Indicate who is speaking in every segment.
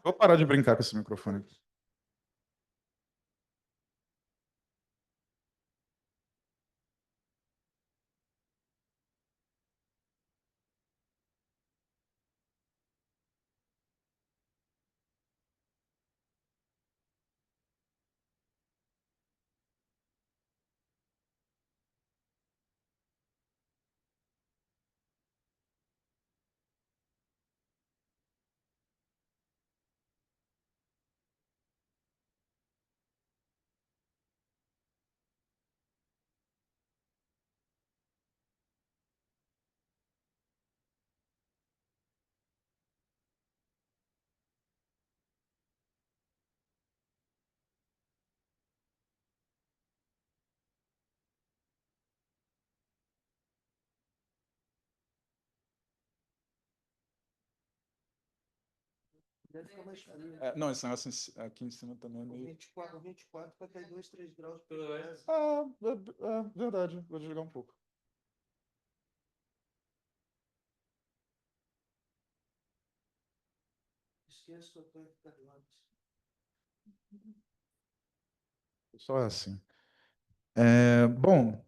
Speaker 1: Vou parar de brincar com esse microfone.
Speaker 2: Deve ficar mais frio.
Speaker 1: Não, esse negócio aqui em cima também é meio...
Speaker 2: 24 para cair 2, 3 graus.
Speaker 1: Verdade. Vou desligar um pouco.
Speaker 2: Esquece que eu estou ficar lá.
Speaker 1: Só assim. Bom,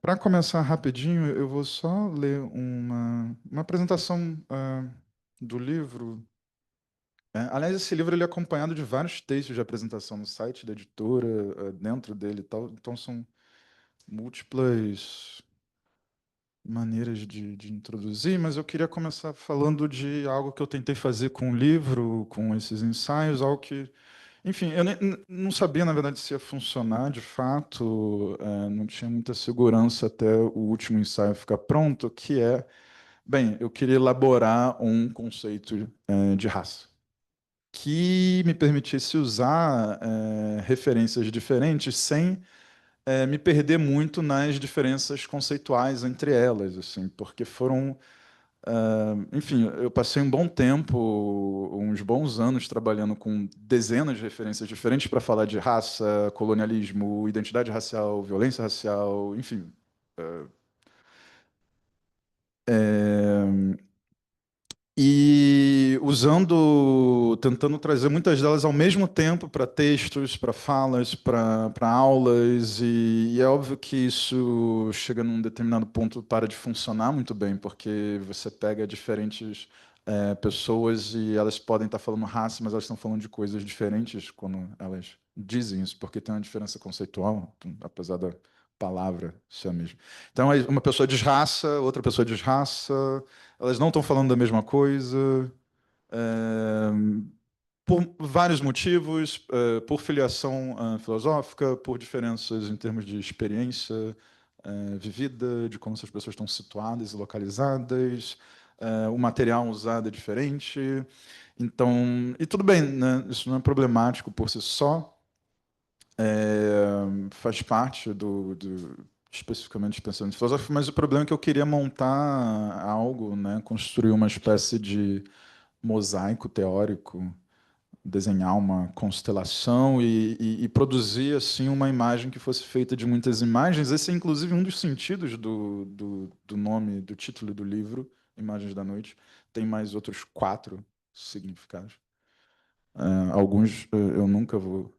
Speaker 1: para começar rapidinho, eu vou só ler uma apresentação do livro. Aliás, esse livro ele é acompanhado de vários textos de apresentação no site da editora, dentro dele e tal. Então, são múltiplas maneiras de introduzir, mas eu queria começar falando de algo que eu tentei fazer com o livro, com esses ensaios, algo que, enfim, eu não sabia, na verdade, se ia funcionar de fato, não tinha muita segurança até o último ensaio ficar pronto, que é, bem, eu queria elaborar um conceito de raça que me permitisse usar referências diferentes sem me perder muito nas diferenças conceituais entre elas, assim, porque foram, enfim, eu passei um bom tempo, uns bons anos trabalhando com dezenas de referências diferentes para falar de raça, colonialismo, identidade racial, violência racial, enfim. E tentando trazer muitas delas ao mesmo tempo para textos, para falas, para aulas, e é óbvio que isso chega num determinado ponto para de funcionar muito bem, porque você pega diferentes pessoas e elas podem estar falando raça, mas elas estão falando de coisas diferentes quando elas dizem isso, porque tem uma diferença conceitual, apesar da palavra ser a mesma. Então, uma pessoa diz raça, outra pessoa diz raça, elas não estão falando da mesma coisa, é, por vários motivos, por filiação filosófica, por diferenças em termos de experiência vivida, de como essas pessoas estão situadas e localizadas, o material usado é diferente. Então, e tudo bem, né? Isso não é problemático por si só, faz parte especificamente de pensamento filosófico, mas o problema é que eu queria montar algo, né, construir uma espécie de mosaico teórico, desenhar uma constelação e produzir assim uma imagem que fosse feita de muitas imagens. Esse é inclusive um dos sentidos do nome, do título do livro, Imagens da Noite. Tem mais outros 4 significados. Alguns eu nunca vou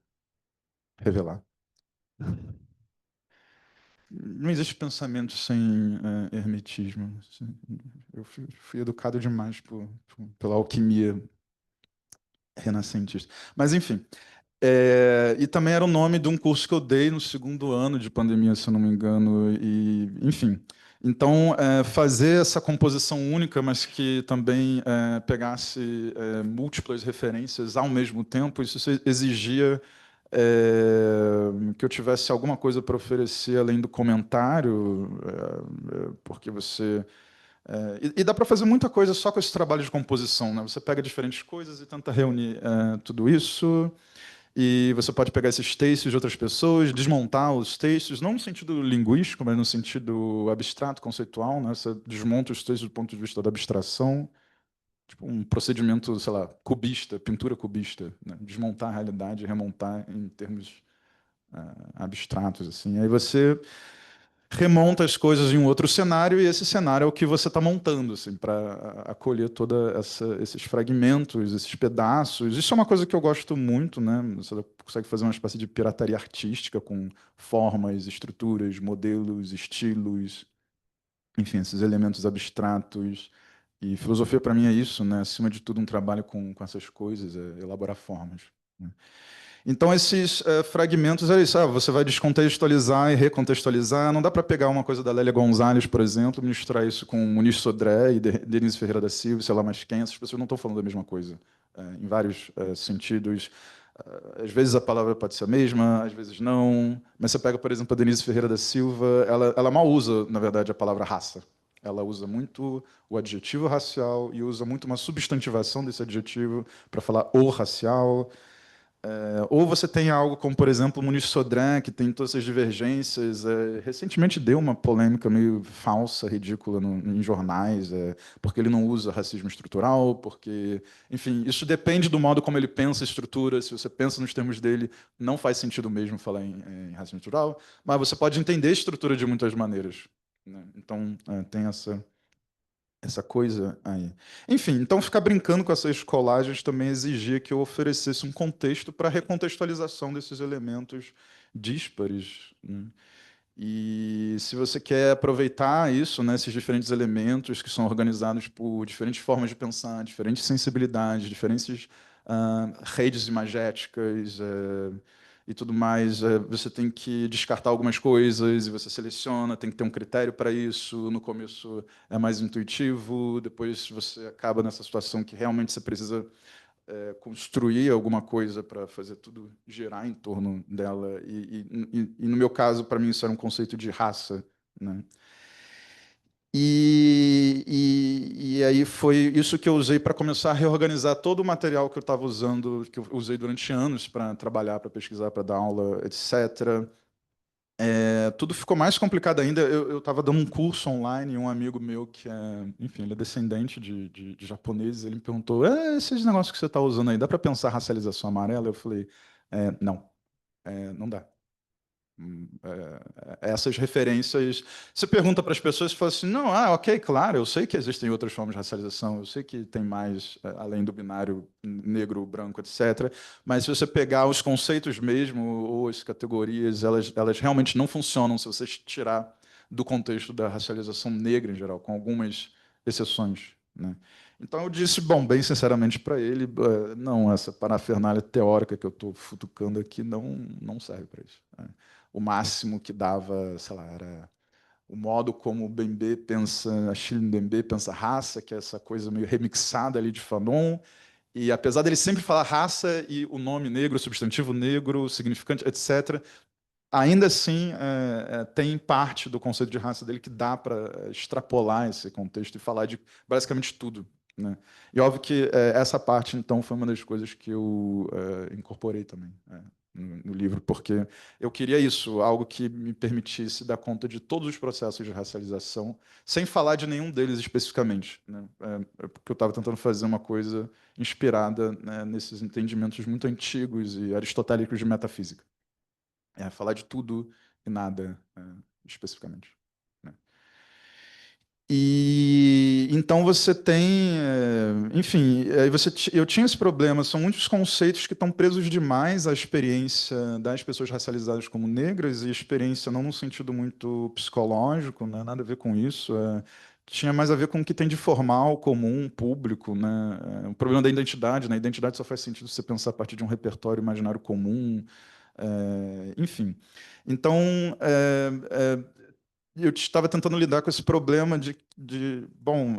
Speaker 1: revelar. Não existe pensamento sem hermetismo. Eu fui educado demais pela alquimia renascentista. Mas, enfim. E também era o nome de um curso que eu dei no segundo ano de pandemia, se eu não me engano. E, enfim. Então, fazer essa composição única, mas que também pegasse múltiplas referências ao mesmo tempo, isso exigia que eu tivesse alguma coisa para oferecer além do comentário, porque você... e dá para fazer muita coisa só com esse trabalho de composição, né? Você pega diferentes coisas e tenta reunir tudo isso, e você pode pegar esses textos de outras pessoas, desmontar os textos, não no sentido linguístico, mas no sentido abstrato, conceitual, né? Você desmonta os textos do ponto de vista da abstração. tipo um procedimento, sei lá, cubista, pintura cubista, né? Desmontar a realidade e remontar em termos abstratos, assim. Aí você remonta as coisas em um outro cenário e esse cenário é o que você está montando, assim, para acolher toda esses fragmentos, esses pedaços. Isso é uma coisa que eu gosto muito, né? Você consegue fazer uma espécie de pirataria artística com formas, estruturas, modelos, estilos, enfim, esses elementos abstratos. E filosofia para mim é isso, né? Acima de tudo, um trabalho com essas coisas, é elaborar formas, né? Então, esses fragmentos é isso. Você vai descontextualizar e recontextualizar. Não dá para pegar uma coisa da Lélia Gonzalez, por exemplo, misturar isso com Muniz Sodré e Denise Ferreira da Silva, sei lá mais quem. Essas pessoas não estão falando da mesma coisa, em vários sentidos. Às vezes a palavra pode ser a mesma, às vezes não. Mas você pega, por exemplo, a Denise Ferreira da Silva, ela mal usa, na verdade, a palavra raça. Ela usa muito o adjetivo racial e usa muito uma substantivação desse adjetivo para falar o racial. Ou você tem algo como, por exemplo, o Muniz Sodré, que tem todas essas divergências. Recentemente deu uma polêmica meio falsa, ridícula em jornais, porque ele não usa racismo estrutural, porque, enfim, isso depende do modo como ele pensa a estrutura. Se você pensa nos termos dele, não faz sentido mesmo falar em racismo estrutural, mas você pode entender a estrutura de muitas maneiras, né? Então, tem essa coisa aí. Enfim, então ficar brincando com essas colagens também exigia que eu oferecesse um contexto para a recontextualização desses elementos díspares, né? E se você quer aproveitar isso, né, esses diferentes elementos que são organizados por diferentes formas de pensar, diferentes sensibilidades, diferentes redes imagéticas, e tudo mais, você tem que descartar algumas coisas e você seleciona, tem que ter um critério para isso. No começo é mais intuitivo, depois você acaba nessa situação que realmente você precisa construir alguma coisa para fazer tudo girar em torno dela. E no meu caso, para mim, isso era um conceito de raça, né? E aí foi isso que eu usei para começar a reorganizar todo o material que eu estava usando, que eu usei durante anos para trabalhar, para pesquisar, para dar aula, etc. Tudo ficou mais complicado ainda. Eu estava dando um curso online e um amigo meu que enfim, ele é descendente de japoneses, ele me perguntou, esses negócios que você está usando aí, dá para pensar racialização amarela? Eu falei, não, não dá. Essas referências. Você pergunta para as pessoas e fala assim: não, ok, claro, eu sei que existem outras formas de racialização, eu sei que tem mais, além do binário negro, branco, etc. Mas se você pegar os conceitos mesmo, ou as categorias, elas realmente não funcionam se você tirar do contexto da racialização negra em geral, com algumas exceções, né? Então eu disse, bom, bem sinceramente para ele, não, essa parafernália teórica que eu estou futucando aqui não serve para isso, né? O máximo que dava, sei lá, era o modo como o Bembe pensa, Achille Mbembe pensa raça, que é essa coisa meio remixada ali de Fanon, e apesar dele sempre falar raça e o nome negro, o substantivo negro, o significante, etc., ainda assim tem parte do conceito de raça dele que dá para extrapolar esse contexto e falar de basicamente tudo, né? E óbvio que essa parte, então, foi uma das coisas que eu incorporei também, no livro, porque eu queria isso, algo que me permitisse dar conta de todos os processos de racialização, sem falar de nenhum deles especificamente, né? Porque eu estava tentando fazer uma coisa inspirada, né, nesses entendimentos muito antigos e aristotélicos de metafísica. Falar de tudo e nada especificamente, né? E então você tem, enfim, aí eu tinha esse problema. São muitos conceitos que estão presos demais à experiência das pessoas racializadas como negras e experiência não num sentido muito psicológico, né? Nada a ver com isso. Tinha mais a ver com o que tem de formal, comum, público, né? O problema da identidade, né? A identidade só faz sentido se você pensar a partir de um repertório imaginário comum. Enfim, então eu estava tentando lidar com esse problema bom,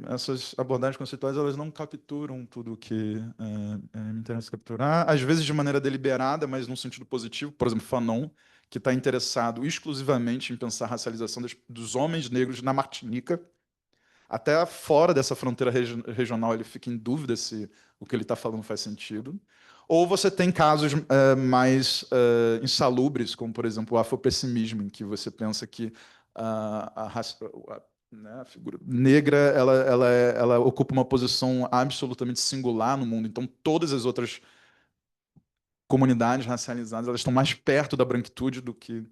Speaker 1: essas abordagens conceituais elas não capturam tudo o que me interessa capturar, às vezes de maneira deliberada, mas num sentido positivo. Por exemplo, Fanon, que está interessado exclusivamente em pensar a racialização dos homens negros na Martinica, até fora dessa fronteira regional ele fica em dúvida se o que ele está falando faz sentido. Ou você tem casos mais insalubres, como, por exemplo, o afropessimismo, em que você pensa que a, né? A figura negra, ela ocupa uma posição absolutamente singular no mundo. Então, todas as outras comunidades racializadas, elas estão mais perto da branquitude do que,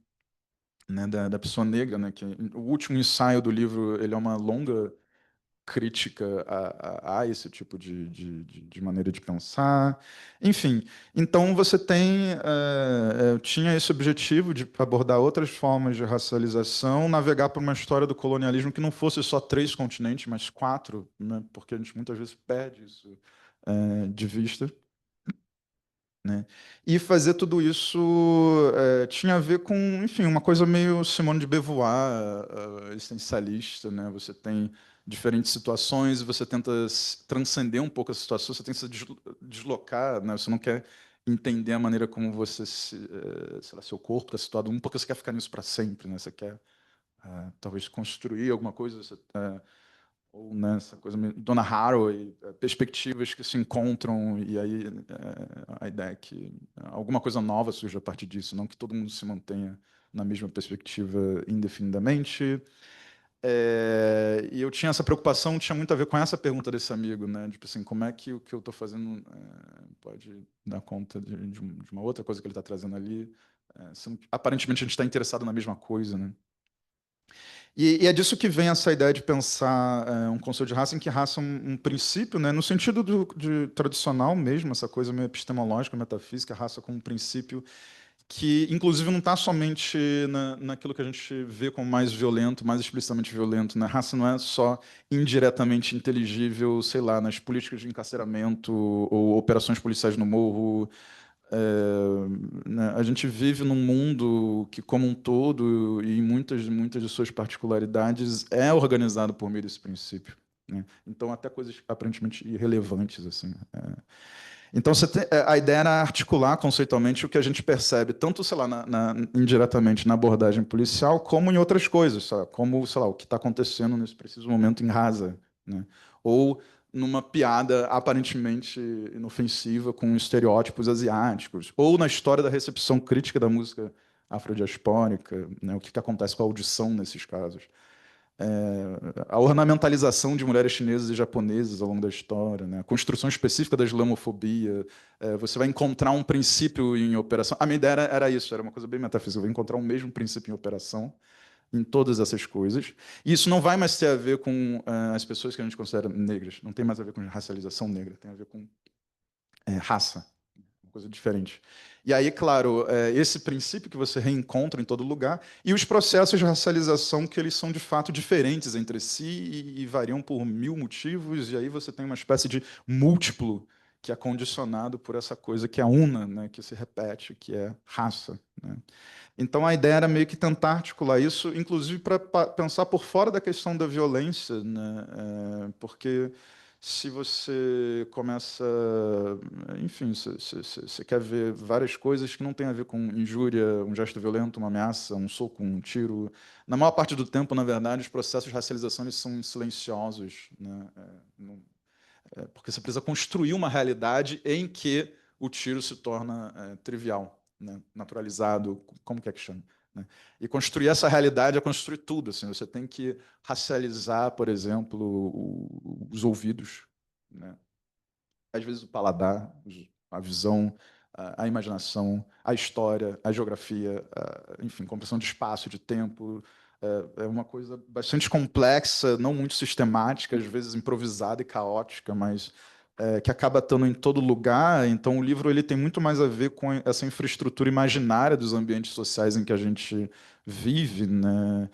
Speaker 1: né, da pessoa negra, né? Que o último ensaio do livro, ele é uma longa crítica a esse tipo de maneira de pensar. Enfim, então você tem, tinha esse objetivo de abordar outras formas de racialização, navegar por uma história do colonialismo que não fosse só 3 continentes, mas 4, né? Porque a gente muitas vezes perde isso, de vista. Né? E fazer tudo isso tinha a ver com, enfim, uma coisa meio Simone de Beauvoir, existencialista, né? Você tem diferentes situações, você tenta transcender um pouco a situação, você tem que se deslocar, né? Você não quer entender a maneira como você sei lá, seu corpo está situado, porque você quer ficar nisso para sempre, né? Você quer talvez construir alguma coisa, ou nessa coisa Donna Haraway, perspectivas que se encontram e aí a ideia é que alguma coisa nova surge a partir disso, não que todo mundo se mantenha na mesma perspectiva indefinidamente. E eu tinha essa preocupação, tinha muito a ver com essa pergunta desse amigo, né? Tipo assim, como é que o que eu estou fazendo pode dar conta de uma outra coisa que ele está trazendo ali? Aparentemente a gente está interessado na mesma coisa, né? E é disso que vem essa ideia de pensar um conceito de raça, em que raça é um princípio, né, no sentido de tradicional mesmo, essa coisa meio epistemológica, metafísica, raça como um princípio que, inclusive, não está somente naquilo que a gente vê como mais violento, mais explicitamente violento. Né? Raça não é só indiretamente inteligível, sei lá, nas políticas de encarceramento ou operações policiais no morro, né, a gente vive num mundo que, como um todo, e em muitas de suas particularidades, é organizado por meio desse princípio. Né? Então, até coisas aparentemente irrelevantes, assim. Então, a ideia era articular conceitualmente o que a gente percebe, tanto, sei lá, indiretamente na abordagem policial, como em outras coisas, sabe? Como, sei lá, o que está acontecendo nesse preciso momento em Gaza, né? Ou numa piada aparentemente inofensiva com estereótipos asiáticos, ou na história da recepção crítica da música afrodiaspórica, né? O que acontece com a audição nesses casos. A ornamentalização de mulheres chinesas e japonesas ao longo da história, né? A construção específica da islamofobia. Você vai encontrar um princípio em operação. A minha ideia era isso, era uma coisa bem metafísica. Eu vou encontrar o mesmo princípio em operação em todas essas coisas. E isso não vai mais ter a ver com as pessoas que a gente considera negras. Não tem mais a ver com racialização negra. Tem a ver com raça, uma coisa diferente. E aí, claro, esse princípio que você reencontra em todo lugar e os processos de racialização que eles são de fato diferentes entre si e variam por mil motivos, e aí você tem uma espécie de múltiplo que é condicionado por essa coisa que é una, né, que se repete, que é raça. Né? Então a ideia era meio que tentar articular isso, inclusive para pensar por fora da questão da violência, né? Porque se você começa, enfim, você quer ver várias coisas que não têm a ver com injúria, um gesto violento, uma ameaça, um soco, um tiro. Na maior parte do tempo, na verdade, os processos de racialização eles são silenciosos, né? Porque você precisa construir uma realidade em que o tiro se torna trivial, né? Naturalizado, como que é que chama? Né? E construir essa realidade é construir tudo. Assim, você tem que racializar, por exemplo, os ouvidos, né? Às vezes o paladar, a visão, a imaginação, a história, a geografia, enfim, compreensão de espaço, de tempo. É uma coisa bastante complexa, não muito sistemática, às vezes improvisada e caótica, mas que acaba estando em todo lugar. Então, o livro ele tem muito mais a ver com essa infraestrutura imaginária dos ambientes sociais em que a gente vive, né?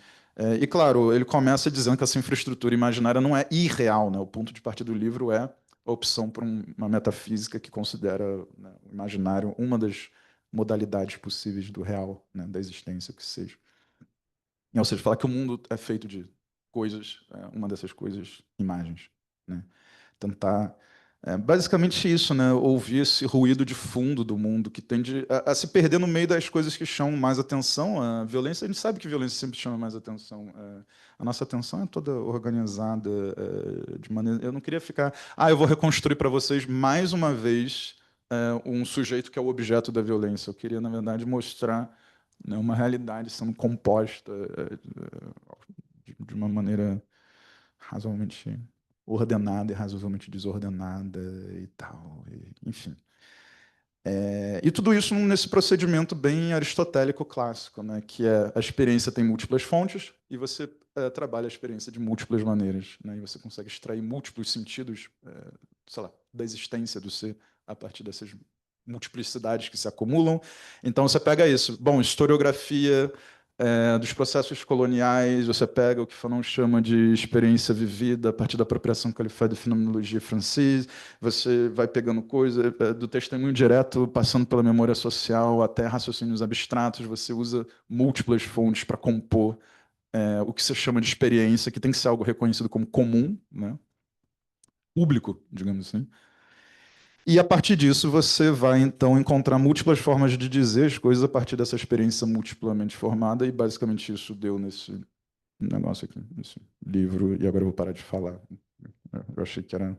Speaker 1: E claro, ele começa dizendo que essa infraestrutura imaginária não é irreal, né? O ponto de partida do livro é a opção por uma metafísica que considera, né, o imaginário uma das modalidades possíveis do real, né, da existência, que seja. Ou seja, falar que o mundo é feito de coisas, uma dessas coisas, imagens. Né? Tentar. Basicamente isso, né? Ouvir esse ruído de fundo do mundo que tende a se perder no meio das coisas que chamam mais atenção. A violência, a gente sabe que violência sempre chama mais atenção. A nossa atenção é toda organizada de maneira. Eu não queria ficar. Eu vou reconstruir para vocês mais uma vez um sujeito que é o objeto da violência. Eu queria, na verdade, mostrar, né, uma realidade sendo composta de uma maneira razoavelmente ordenada e razoavelmente desordenada e tal, enfim. E tudo isso nesse procedimento bem aristotélico clássico, né, que é a experiência tem múltiplas fontes e você trabalha a experiência de múltiplas maneiras, né, e você consegue extrair múltiplos sentidos, sei lá, da existência do ser a partir dessas multiplicidades que se acumulam. Então você pega isso, bom, historiografia dos processos coloniais, você pega o que Fanon chama de experiência vivida a partir da apropriação que ele faz da fenomenologia francesa, você vai pegando coisa do testemunho direto, passando pela memória social até raciocínios abstratos, você usa múltiplas fontes para compor o que se chama de experiência, que tem que ser algo reconhecido como comum, né? Público, digamos assim. E a partir disso, você vai então encontrar múltiplas formas de dizer as coisas a partir dessa experiência multiplamente formada, e basicamente isso deu nesse negócio aqui, nesse livro, e agora eu vou parar de falar. Eu achei que era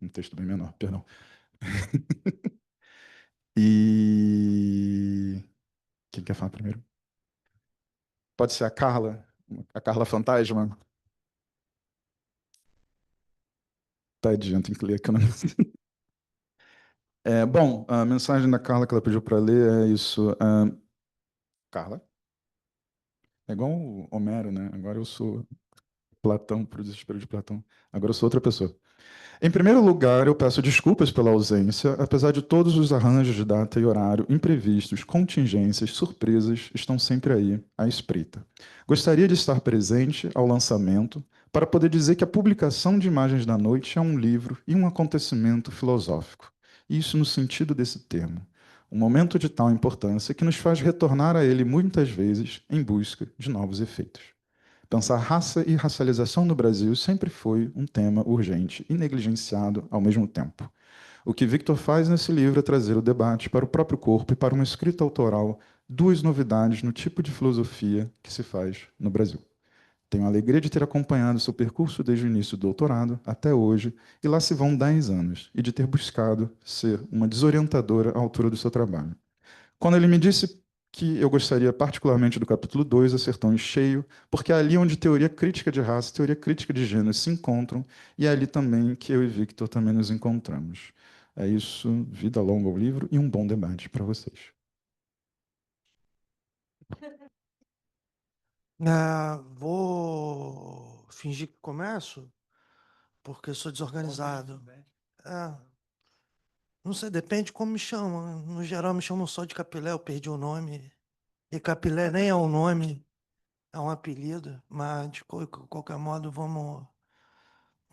Speaker 1: um texto bem menor, perdão. E quem quer falar primeiro? Pode ser a Carla Fantasma. Tadinha, tem que ler aqui o negócio. Bom, a mensagem da Carla que ela pediu para ler é isso. Carla? É igual o Homero, né? Agora eu sou Platão, para o desespero de Platão. Agora eu sou outra pessoa. Em primeiro lugar, eu peço desculpas pela ausência, apesar de todos os arranjos de data e horário, imprevistos, contingências, surpresas estão sempre aí, à espreita. Gostaria de estar presente ao lançamento para poder dizer que a publicação de Imagens da Noite é um livro e um acontecimento filosófico. Isso no sentido desse termo. Um momento de tal importância que nos faz retornar a ele muitas vezes em busca de novos efeitos. Pensar raça e racialização no Brasil sempre foi um tema urgente e negligenciado ao mesmo tempo. O que Victor faz nesse livro é trazer o debate para o próprio corpo e para uma escrita autoral, duas novidades no tipo de filosofia que se faz no Brasil. Tenho a alegria de ter acompanhado seu percurso desde o início do doutorado até hoje, e lá se vão 10 anos, e de ter buscado ser uma desorientadora à altura do seu trabalho. Quando ele me disse que eu gostaria particularmente do capítulo 2, Acertão em Cheio, porque é ali onde teoria crítica de raça e teoria crítica de gênero se encontram, e é ali também que eu e Victor também nos encontramos. É isso, vida longa ao livro e um bom debate para vocês.
Speaker 2: Vou fingir que começo, porque eu sou desorganizado. É, não sei, depende como me chamam. No geral, me chamam só de Capilé, eu perdi o nome. E Capilé nem é um nome, é um apelido. Mas, de qualquer modo, vamos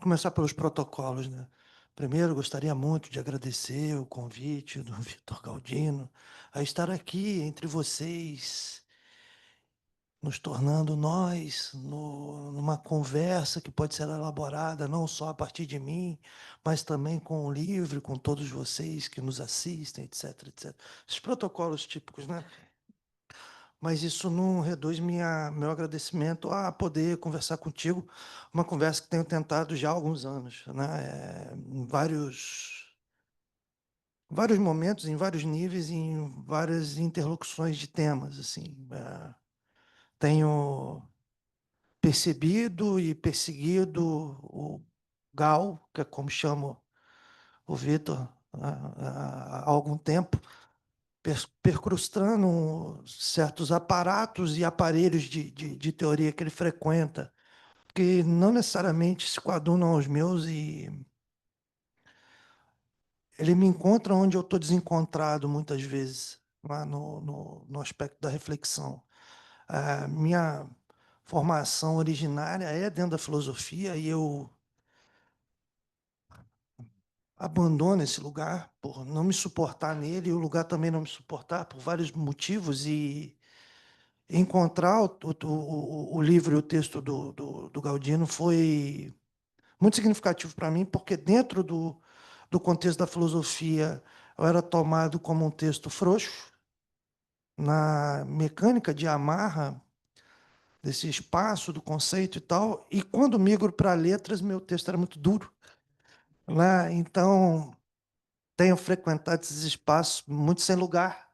Speaker 2: começar pelos protocolos, né? Primeiro, gostaria muito de agradecer o convite do Vitor Galdino a estar aqui entre vocês, nos tornando nós numa conversa que pode ser elaborada não só a partir de mim, mas também com o livro, com todos vocês que nos assistem, etc, etc. Esses protocolos típicos, né? Mas isso não reduz meu agradecimento a poder conversar contigo, uma conversa que tenho tentado já há alguns anos, né? Em vários momentos, em vários níveis, em várias interlocuções de temas, assim. Tenho percebido e perseguido o Gal, que é como chamo o Vitor, há algum tempo, percrustando certos aparatos e aparelhos de teoria que ele frequenta, que não necessariamente se coadunam aos meus, e ele me encontra onde eu estou desencontrado muitas vezes, lá no aspecto da reflexão. A minha formação originária é dentro da filosofia, e eu abandono esse lugar por não me suportar nele, e o lugar também não me suportar por vários motivos, e encontrar o livro e o texto do Galdino foi muito significativo para mim, porque dentro do contexto da filosofia eu era tomado como um texto frouxo, na mecânica de amarra desse espaço, do conceito e tal, e quando migro para letras, meu texto era muito duro, né? Então, tenho frequentado esses espaços muito sem lugar,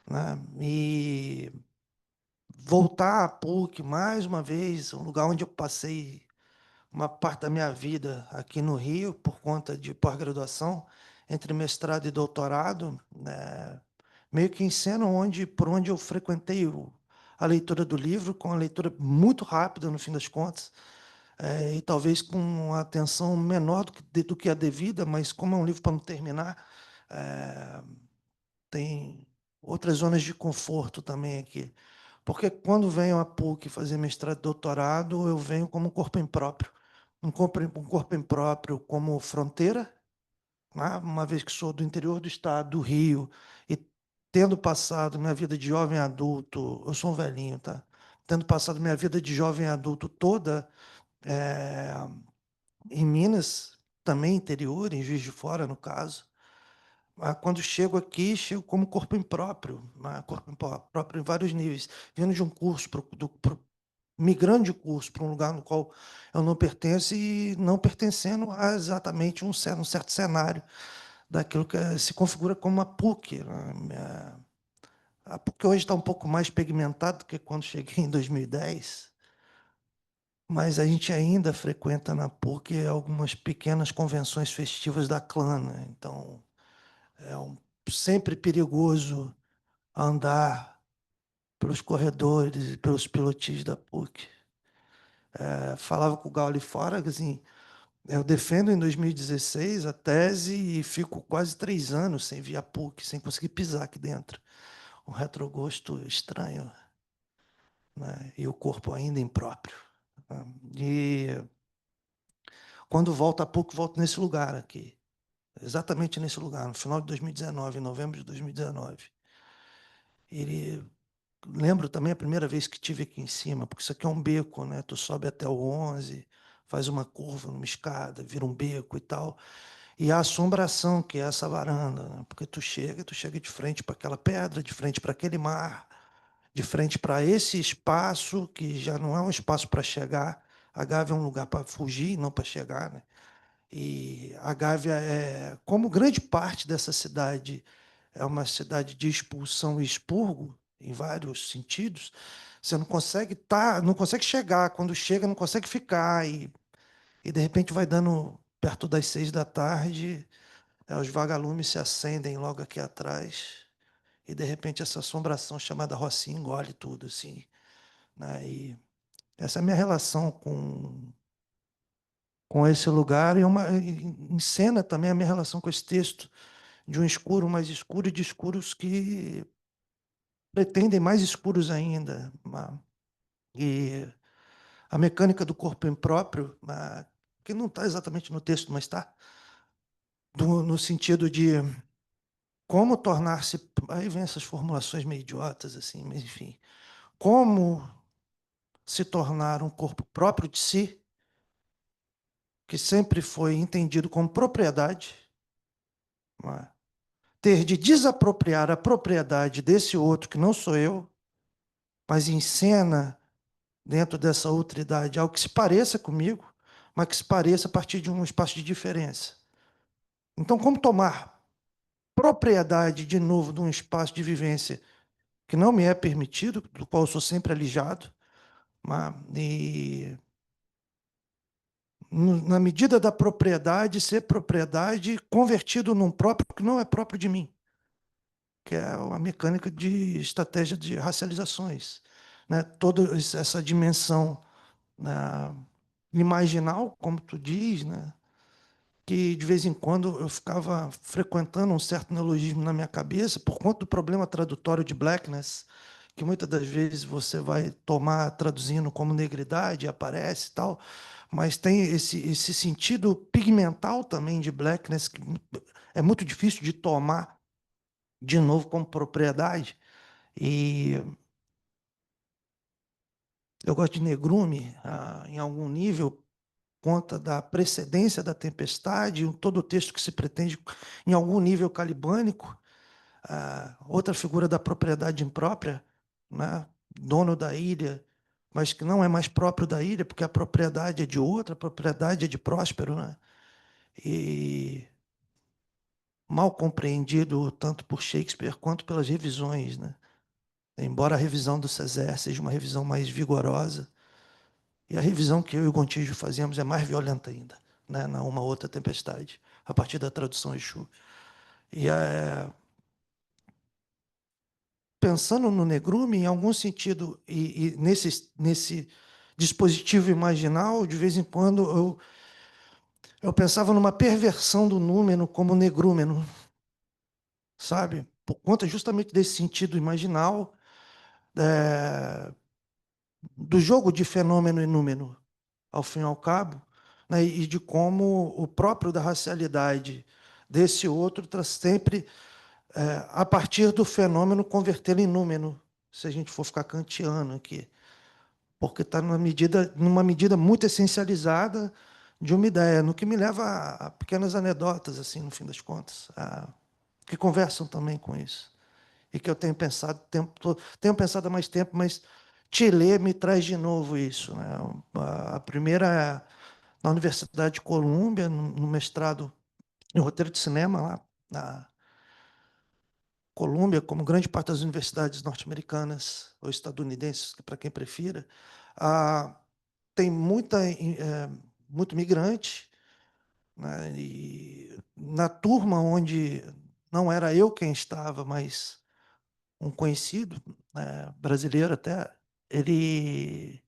Speaker 2: né? E voltar à PUC mais uma vez, um lugar onde eu passei uma parte da minha vida aqui no Rio, por conta de pós-graduação, entre mestrado e doutorado, né, meio que em cena por onde eu frequentei a leitura do livro, com a leitura muito rápida, no fim das contas, e talvez com uma atenção menor do que a devida, mas como é um livro para não terminar, é, tem outras zonas de conforto também aqui. Porque quando venho a PUC fazer mestrado e doutorado, eu venho como um corpo impróprio. Um corpo impróprio como fronteira, né? Uma vez que sou do interior do estado, do Rio, e tendo passado minha vida de jovem adulto, eu sou um velhinho, tá? Tendo passado minha vida de jovem adulto toda em Minas, também interior, em Juiz de Fora, no caso, quando chego aqui, chego como corpo impróprio, né? Corpo impróprio em vários níveis, vindo de um curso, migrando de curso para um lugar no qual eu não pertenço e não pertencendo a exatamente um certo cenário daquilo que se configura como uma PUC, né? A PUC hoje está um pouco mais pigmentado do que quando cheguei em 2010, mas a gente ainda frequenta na PUC algumas pequenas convenções festivas da clã, né? Então, sempre perigoso andar pelos corredores e pelos pilotis da PUC. Falava com o Gal ali fora, que assim, eu defendo em 2016 a tese e fico quase 3 anos sem vir a PUC, sem conseguir pisar aqui dentro. Um retrogosto estranho, né? E o corpo ainda impróprio, né? E quando volto a PUC, volto nesse lugar aqui, exatamente nesse lugar, no final de 2019, em novembro de 2019. Ele Lembro também a primeira vez que tive aqui em cima, porque isso aqui é um beco, né? Tu sobe até o 11, faz uma curva numa escada, vira um beco e tal. E a assombração que é essa varanda, né? Porque tu chega de frente para aquela pedra, de frente para aquele mar, de frente para esse espaço que já não é um espaço para chegar. A Gávea é um lugar para fugir, não para chegar, né? E a Gávea é, como grande parte dessa cidade, é uma cidade de expulsão e expurgo, em vários sentidos. Você não consegue chegar, quando chega, não consegue ficar, e de repente vai dando perto das 6 da tarde, os vagalumes se acendem logo aqui atrás, e de repente essa assombração chamada Rocinha engole tudo, assim, né? E essa é a minha relação com esse lugar, em cena também a minha relação com esse texto, de um escuro mais escuro e de escuros que pretendem mais escuros ainda. E a mecânica do corpo impróprio, que não está exatamente no texto, mas está, no sentido de como tornar-se. Aí vem essas formulações meio idiotas, assim, mas enfim. Como se tornar um corpo próprio de si, que sempre foi entendido como propriedade, ter de desapropriar a propriedade desse outro que não sou eu, mas encena dentro dessa outridade algo que se pareça comigo, mas que se pareça a partir de um espaço de diferença. Então, como tomar propriedade de novo de um espaço de vivência que não me é permitido, do qual eu sou sempre alijado, e na medida da propriedade, ser propriedade convertido num próprio que não é próprio de mim, que é a mecânica de estratégia de racializações, né? Toda essa dimensão, né, imaginal, como tu diz, né? Que de vez em quando eu ficava frequentando um certo neologismo na minha cabeça por conta do problema tradutório de blackness, que muitas das vezes você vai tomar traduzindo como negridade, aparece e tal, mas tem esse sentido pigmental também de blackness que é muito difícil de tomar de novo como propriedade. E eu gosto de negrume, em algum nível, conta da precedência da tempestade, todo o texto que se pretende, em algum nível calibânico, outra figura da propriedade imprópria, né? Dono da ilha, mas que não é mais próprio da ilha, porque a propriedade é de outra, a propriedade é de Próspero, né? E mal compreendido tanto por Shakespeare quanto pelas revisões, né? Embora a revisão do Césaire seja uma revisão mais vigorosa, E a revisão que eu e o Gontijo fazemos é mais violenta ainda, né, na Uma Outra Tempestade, a partir da tradução Exu. E pensando no Negrume, em algum sentido, e nesse dispositivo imaginal, de vez em quando eu pensava numa perversão do númeno como negrúmeno, sabe? Por conta justamente desse sentido imaginal, é, do jogo de fenômeno e número, ao fim e ao cabo, né? E de como o próprio da racialidade desse outro está sempre, a partir do fenômeno, convertê-lo em número, se a gente for ficar kantiano aqui, porque está numa medida muito essencializada de uma ideia, no que me leva a pequenas anedotas, assim, no fim das contas, que conversam também com isso. E que eu tenho pensado tenho pensado há mais tempo, mas te ler me traz de novo isso, né? A primeira é na Universidade de Colômbia, no mestrado em roteiro de cinema, lá na Colômbia, como grande parte das universidades norte-americanas ou estadunidenses, para quem prefira, tem muito migrante, né? E na turma onde não era eu quem estava, mas um conhecido, né, brasileiro até, ele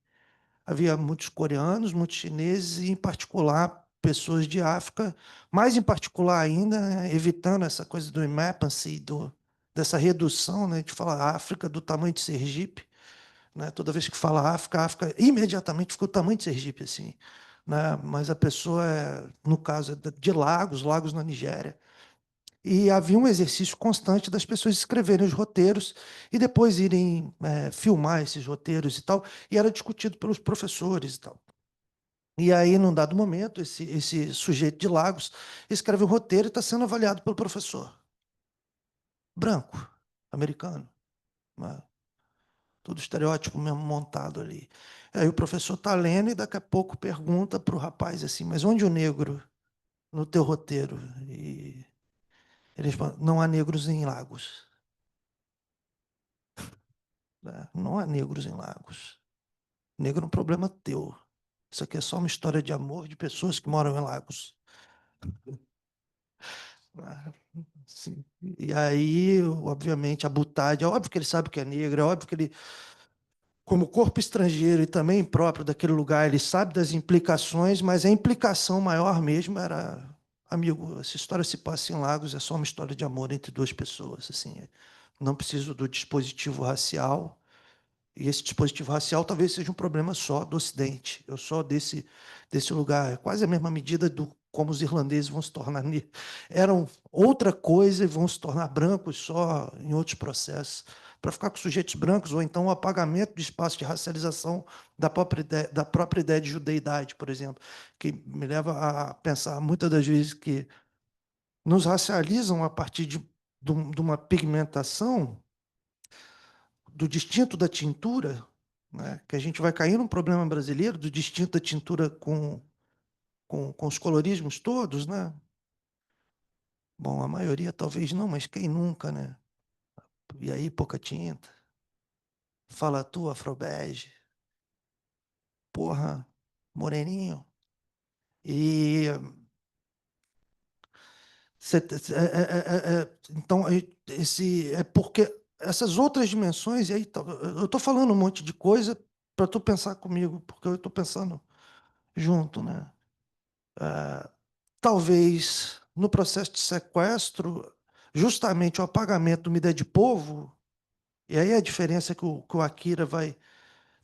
Speaker 2: havia muitos coreanos, muitos chineses e, em particular, pessoas de África, mais em particular ainda, né, evitando essa coisa do immapancy, dessa redução, né, de falar África do tamanho de Sergipe, né, toda vez que fala África, África imediatamente fica o tamanho de Sergipe, assim, né, mas a pessoa, no caso, é de Lagos, Lagos na Nigéria, e havia um exercício constante das pessoas escreverem os roteiros e depois irem filmar esses roteiros e tal, e era discutido pelos professores e tal. E aí, num dado momento, esse sujeito de Lagos escreve um roteiro e está sendo avaliado pelo professor. Branco, americano, né? Todo estereótipo mesmo montado ali. Aí o professor está lendo e daqui a pouco pergunta para o rapaz assim, mas onde o negro no teu roteiro? E eles falam, não há negros em Lagos. Né? Não há negros em Lagos. Negro é um problema teu. Isso aqui é só uma história de amor de pessoas que moram em Lagos. Ah, sim. E aí, obviamente, a butade, é óbvio que ele sabe que é negro, é óbvio que ele, como corpo estrangeiro e também próprio daquele lugar, ele sabe das implicações, mas a implicação maior mesmo era, amigo, essa história se passa em Lagos, é só uma história de amor entre duas pessoas, assim. Não preciso do dispositivo racial. E esse dispositivo racial talvez seja um problema só do Ocidente, eu só desse lugar. É quase a mesma medida do como os irlandeses vão se tornar eram outra coisa e vão se tornar brancos só em outros processos, para ficar com sujeitos brancos, ou então o apagamento do espaço de racialização da própria ideia de judeidade, por exemplo, que me leva a pensar muitas das vezes que nos racializam a partir de uma pigmentação do distinto da tintura, né, que a gente vai cair num problema brasileiro do distinto da tintura com os colorismos todos, né? Bom, a maioria talvez não, mas quem nunca, né? E aí, pouca tinta. Fala tu, afrobege. Porra, moreninho. E então é porque essas outras dimensões, e aí eu estou falando um monte de coisa para tu pensar comigo, porque eu estou pensando junto, né? Talvez no processo de sequestro, justamente o apagamento de uma ideia de povo, e aí a diferença que o Akira vai,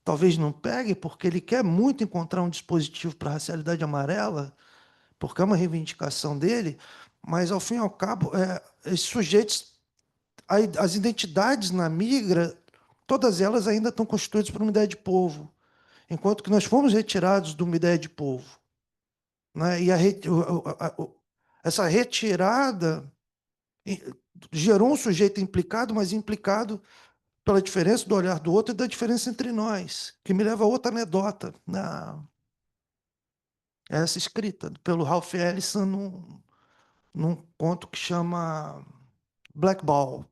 Speaker 2: talvez não pegue, porque ele quer muito encontrar um dispositivo para a racialidade amarela, porque é uma reivindicação dele, mas ao fim e ao cabo, esses sujeitos, as identidades na migra, todas elas ainda estão constituídas por uma ideia de povo, enquanto que nós fomos retirados de uma ideia de povo, né? E essa retirada gerou um sujeito implicado, mas implicado pela diferença do olhar do outro e da diferença entre nós, que me leva a outra anedota, essa escrita pelo Ralph Ellison num conto que chama Black Ball,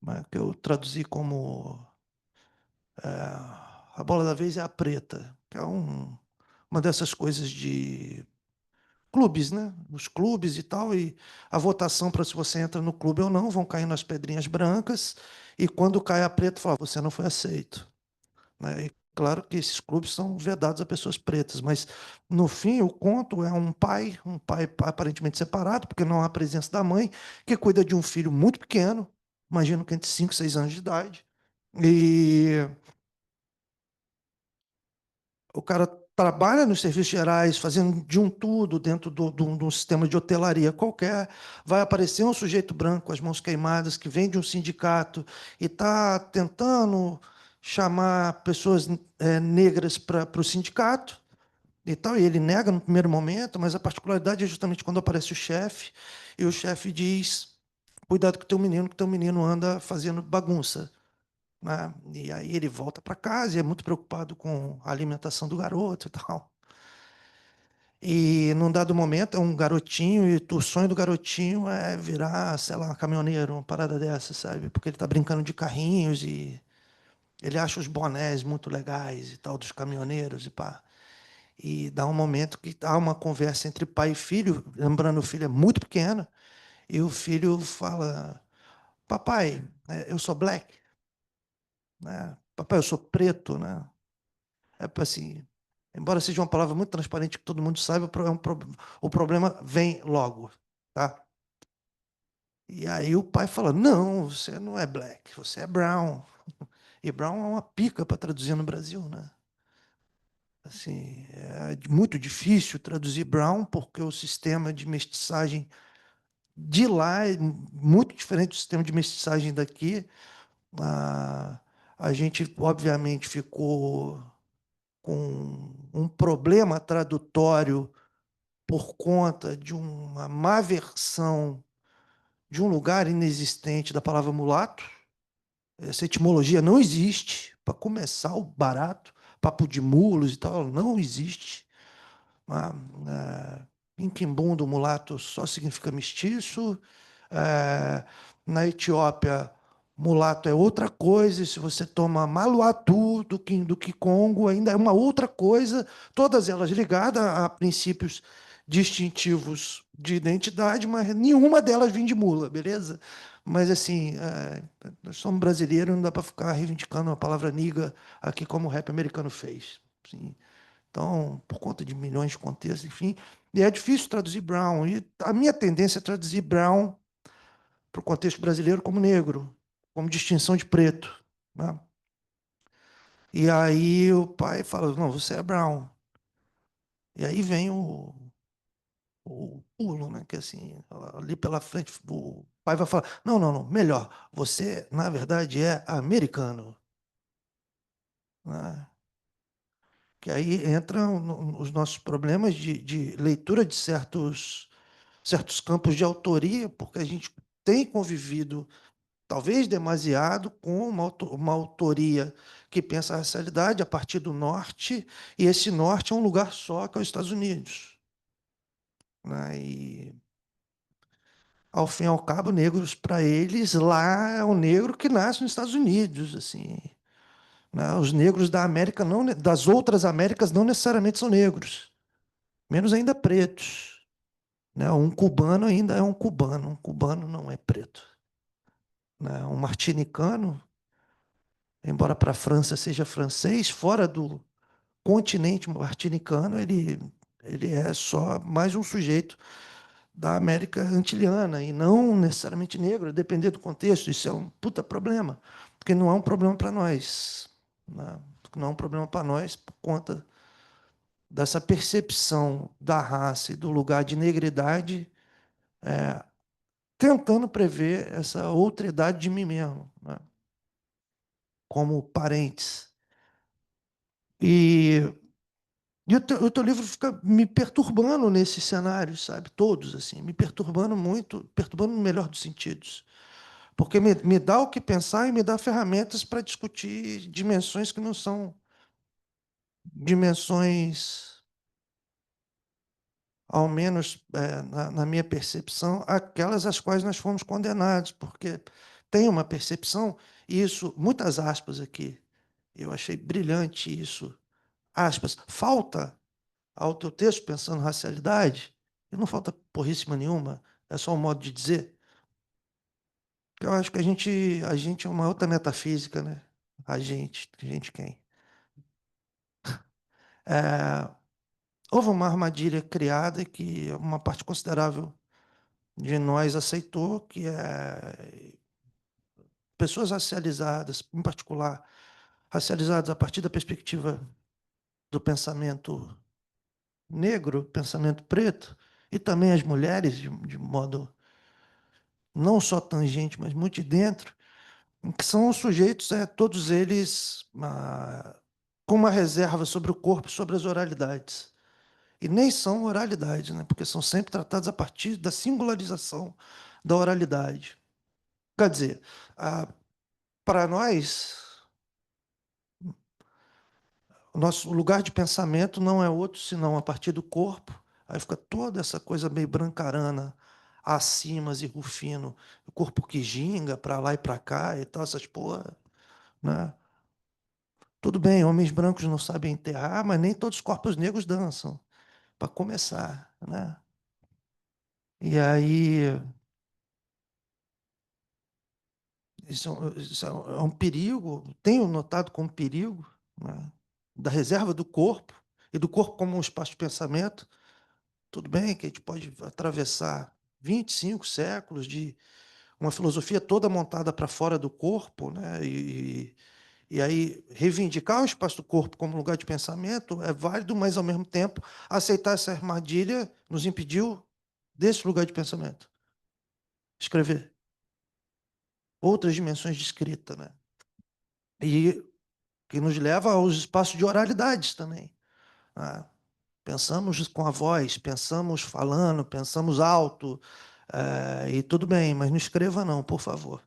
Speaker 2: né, que eu traduzi como A Bola da Vez é a Preta. que é uma dessas coisas de clubes, né? Os clubes e tal, e a votação para se você entra no clube ou não, vão caindo as pedrinhas brancas, e quando cai a preta, fala, você não foi aceito. Né? E claro que esses clubes são vedados a pessoas pretas, mas no fim o conto é um pai aparentemente separado, porque não há presença da mãe, que cuida de um filho muito pequeno, imagino que entre 5 e 6 anos de idade, e o cara trabalha nos serviços gerais, fazendo de um tudo dentro de um sistema de hotelaria qualquer. Vai aparecer um sujeito branco com as mãos queimadas que vem de um sindicato e está tentando chamar pessoas negras para o sindicato e tal. E ele nega no primeiro momento, mas a particularidade é justamente quando aparece o chefe e o chefe diz: cuidado com o teu menino, que teu menino anda fazendo bagunça. Né? E aí ele volta para casa e é muito preocupado com a alimentação do garoto e tal. E num dado momento é um garotinho e o sonho do garotinho é virar, sei lá, caminhoneiro, uma parada dessa, sabe? Porque ele tá brincando de carrinhos e ele acha os bonés muito legais e tal dos caminhoneiros e pá. E dá um momento que há uma conversa entre pai e filho, lembrando o filho é muito pequeno, e o filho fala: papai, eu sou black, né? Papai, eu sou preto, né? É assim, embora seja uma palavra muito transparente que todo mundo saiba, o problema vem logo, tá? E aí o pai fala: não, você não é black, você é brown. E brown é uma pica para traduzir no Brasil, né? Assim, é muito difícil traduzir brown porque o sistema de mestiçagem de lá é muito diferente do sistema de mestiçagem daqui. A, a gente, obviamente, ficou com um problema tradutório por conta de uma má versão de um lugar inexistente da palavra mulato. Essa etimologia não existe. Para começar, o barato, papo de mulos e tal, não existe. Em Quimbundo, mulato só significa mestiço. É, na Etiópia, mulato é outra coisa. E se você toma maluatu do Kikongo, ainda é uma outra coisa. Todas elas ligadas a princípios distintivos de identidade, mas nenhuma delas vem de mula, beleza? Mas assim, nós somos brasileiros, não dá para ficar reivindicando a palavra niga aqui como o rap americano fez. Assim, então, por conta de milhões de contextos, enfim. E é difícil traduzir Brown. E a minha tendência é traduzir Brown para o contexto brasileiro como negro, como distinção de preto. Né? E aí o pai fala: não, você é Brown. E aí vem o pulo, né? Que assim, ali pela frente, o pai vai falar: não, não, não, melhor, você, na verdade, é americano. Né? Que aí entram os nossos problemas de leitura de certos campos de autoria, porque a gente tem convivido, talvez demasiado, com uma autoria que pensa a racialidade a partir do norte, e esse norte é um lugar só, que é os Estados Unidos. Né? E, ao fim e ao cabo, negros, para eles, lá é o negro que nasce nos Estados Unidos. Assim, né? Os negros da América, não, das outras Américas, não necessariamente são negros, menos ainda pretos. Né? Um cubano ainda é um cubano não é preto. Né? Um martinicano, embora para a França seja francês, fora do continente martinicano, ele é só mais um sujeito da América Antiliana e não necessariamente negro, a depender do contexto. Isso é um puta problema, porque não é um problema para nós. Né? Não é um problema para nós por conta dessa percepção da raça e do lugar de negridade, tentando prever essa outra idade de mim mesmo, né? Como parentes. E, o teu livro fica me perturbando nesses cenários, sabe? Todos, assim, me perturbando muito, perturbando no melhor dos sentidos. Porque me dá o que pensar e me dá ferramentas para discutir dimensões que não são dimensões, ao menos na minha percepção, aquelas às quais nós fomos condenados, porque tem uma percepção, e isso, muitas aspas aqui, eu achei brilhante isso, aspas, falta ao teu texto pensando racialidade, e não falta porríssima nenhuma, é só um modo de dizer. Eu acho que a gente é uma outra metafísica, né? A gente quem? É, houve uma armadilha criada que uma parte considerável de nós aceitou, que é pessoas racializadas, em particular, racializadas a partir da perspectiva do pensamento negro, pensamento preto, e também as mulheres, de modo não só tangente, mas muito de dentro, que são sujeitos, todos eles, com uma reserva sobre o corpo, sobre as oralidades. E nem são oralidades, né? Porque são sempre tratados a partir da singularização da oralidade. Quer dizer, para nós, o nosso lugar de pensamento não é outro senão a partir do corpo. Aí fica toda essa coisa meio brancarana, acimas e rufino, o corpo que ginga para lá e para cá e tal, essas porra, né? Tudo bem, homens brancos não sabem enterrar, mas nem todos os corpos negros dançam, para começar, né? E aí, isso é um perigo, tenho notado como perigo, né? Da reserva do corpo, e do corpo como um espaço de pensamento. Tudo bem que a gente pode atravessar 25 séculos de uma filosofia toda montada para fora do corpo, né? E aí reivindicar o espaço do corpo como lugar de pensamento é válido, mas ao mesmo tempo aceitar essa armadilha nos impediu desse lugar de pensamento. Escrever outras dimensões de escrita, né? E que nos leva aos espaços de oralidades também, né? Pensamos com a voz, pensamos falando, pensamos alto, e tudo bem, mas não escreva não, por favor,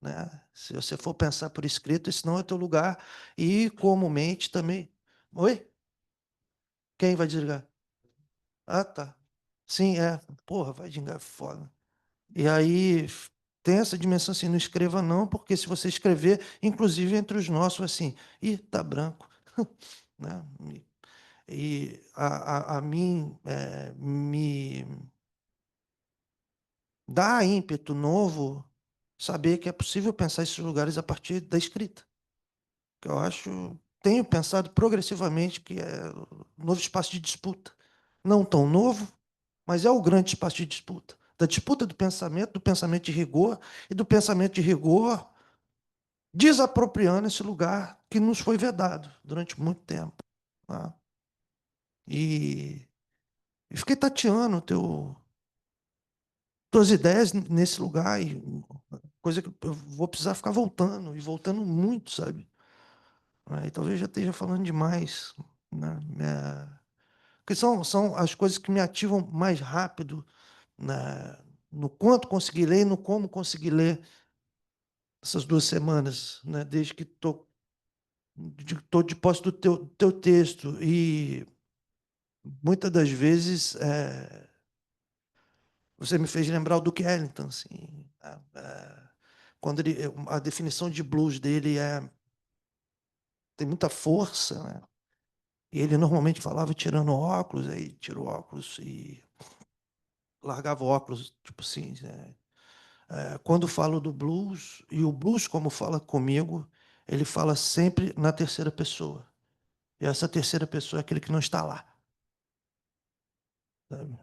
Speaker 2: né? Se você for pensar por escrito, esse não é teu lugar. E comumente também. Oi? Quem vai desligar? Ah, tá. Sim, é. Porra, vai desligar, foda. E aí tem essa dimensão assim, não escreva não, porque se você escrever, inclusive entre os nossos, assim, ih, tá branco. Né? E a mim me dá ímpeto novo saber que é possível pensar esses lugares a partir da escrita. Que eu acho, tenho pensado progressivamente que é um novo espaço de disputa. Não tão novo, mas é o grande espaço de disputa. Da disputa do pensamento de rigor, e do pensamento de rigor desapropriando esse lugar que nos foi vedado durante muito tempo. Tá? E, e fiquei tateando tuas ideias nesse lugar, e coisa que eu vou precisar ficar voltando, e voltando muito, sabe? E talvez já esteja falando demais, né? Porque são as coisas que me ativam mais rápido, né? No quanto consegui ler e no como consegui ler essas 2 semanas, né? Desde que estou de posse do teu texto. E muitas das vezes você me fez lembrar o Duke Ellington, assim, né? Quando a definição de blues dele tem muita força, né? E ele normalmente falava tirando óculos, aí tira o óculos e largava o óculos, tipo assim. Quando falo do blues, e o blues, como fala comigo, ele fala sempre na terceira pessoa. E essa terceira pessoa é aquele que não está lá. Sabe?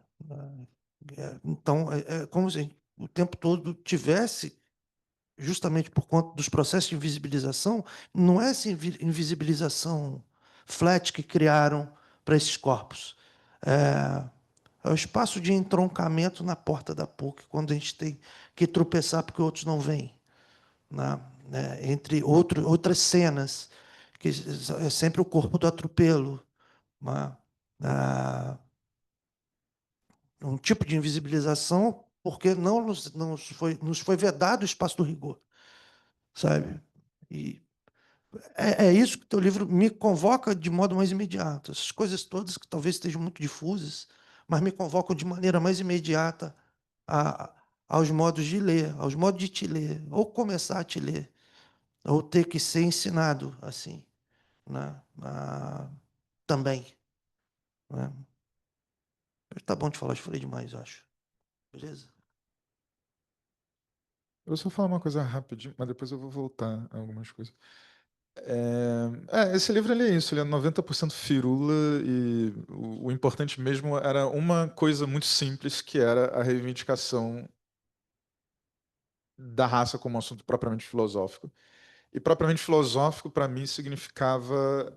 Speaker 2: Então, é como se o tempo todo tivesse, justamente por conta dos processos de invisibilização, não é essa invisibilização flat que criaram para esses corpos. É o espaço de entroncamento na porta da PUC, quando a gente tem que tropeçar porque outros não vêm, né? Entre outras cenas, que é sempre o corpo do atropelo, né? Ah, um tipo de invisibilização, porque nos foi vedado o espaço do rigor, sabe? E é isso que o teu livro me convoca de modo mais imediato. Essas coisas todas que talvez estejam muito difusas, mas me convocam de maneira mais imediata a, aos modos de ler, aos modos de te ler, ou começar a te ler, ou ter que ser ensinado assim, né? também. Né? Tá bom de falar, eu falei demais, eu acho. Beleza?
Speaker 1: Eu vou só falar uma coisa rapidinho, mas depois eu vou voltar a algumas coisas. Esse livro ele é isso, ele é 90% firula e o importante mesmo era uma coisa muito simples, que era a reivindicação da raça como assunto propriamente filosófico. E propriamente filosófico, para mim, significava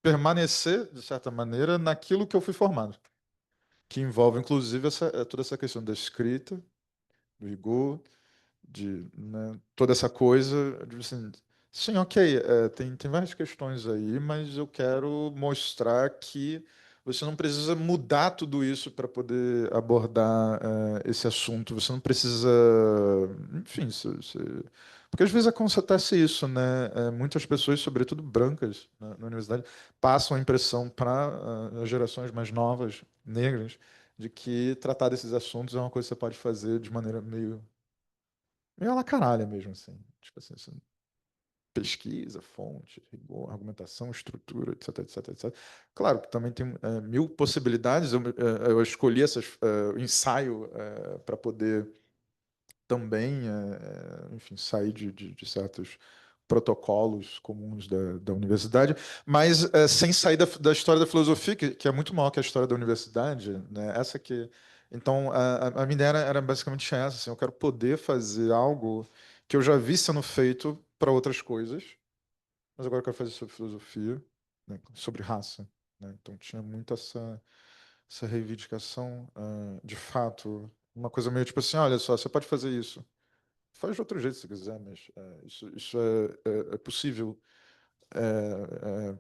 Speaker 1: permanecer, de certa maneira, naquilo que eu fui formado, que envolve, inclusive, toda essa questão da escrita, do rigor, né, toda essa coisa, de assim, sim, ok, tem várias questões aí, mas eu quero mostrar que você não precisa mudar tudo isso para poder abordar esse assunto. Você não precisa, enfim, porque às vezes acontece isso, né? Muitas pessoas, sobretudo brancas, na universidade, passam a impressão para as gerações mais novas, negras, de que tratar desses assuntos é uma coisa que você pode fazer de maneira meio a la caralho mesmo, assim. Tipo assim, pesquisa, fonte, rigor, argumentação, estrutura, etc, etc, etc. Claro que também tem mil possibilidades. Eu escolhi o ensaio para poder também, enfim, sair de certos protocolos comuns da universidade, mas sem sair da história da filosofia, que é muito maior que a história da universidade, né? Essa que então a minha ideia era basicamente essa, assim, eu quero poder fazer algo que eu já vi sendo feito para outras coisas, mas agora eu quero fazer sobre filosofia, né? Sobre raça, né? Então tinha muito essa reivindicação, de fato, uma coisa meio tipo assim, olha só, você pode fazer isso. Faz de outro jeito se quiser, mas isso é possível. É, é,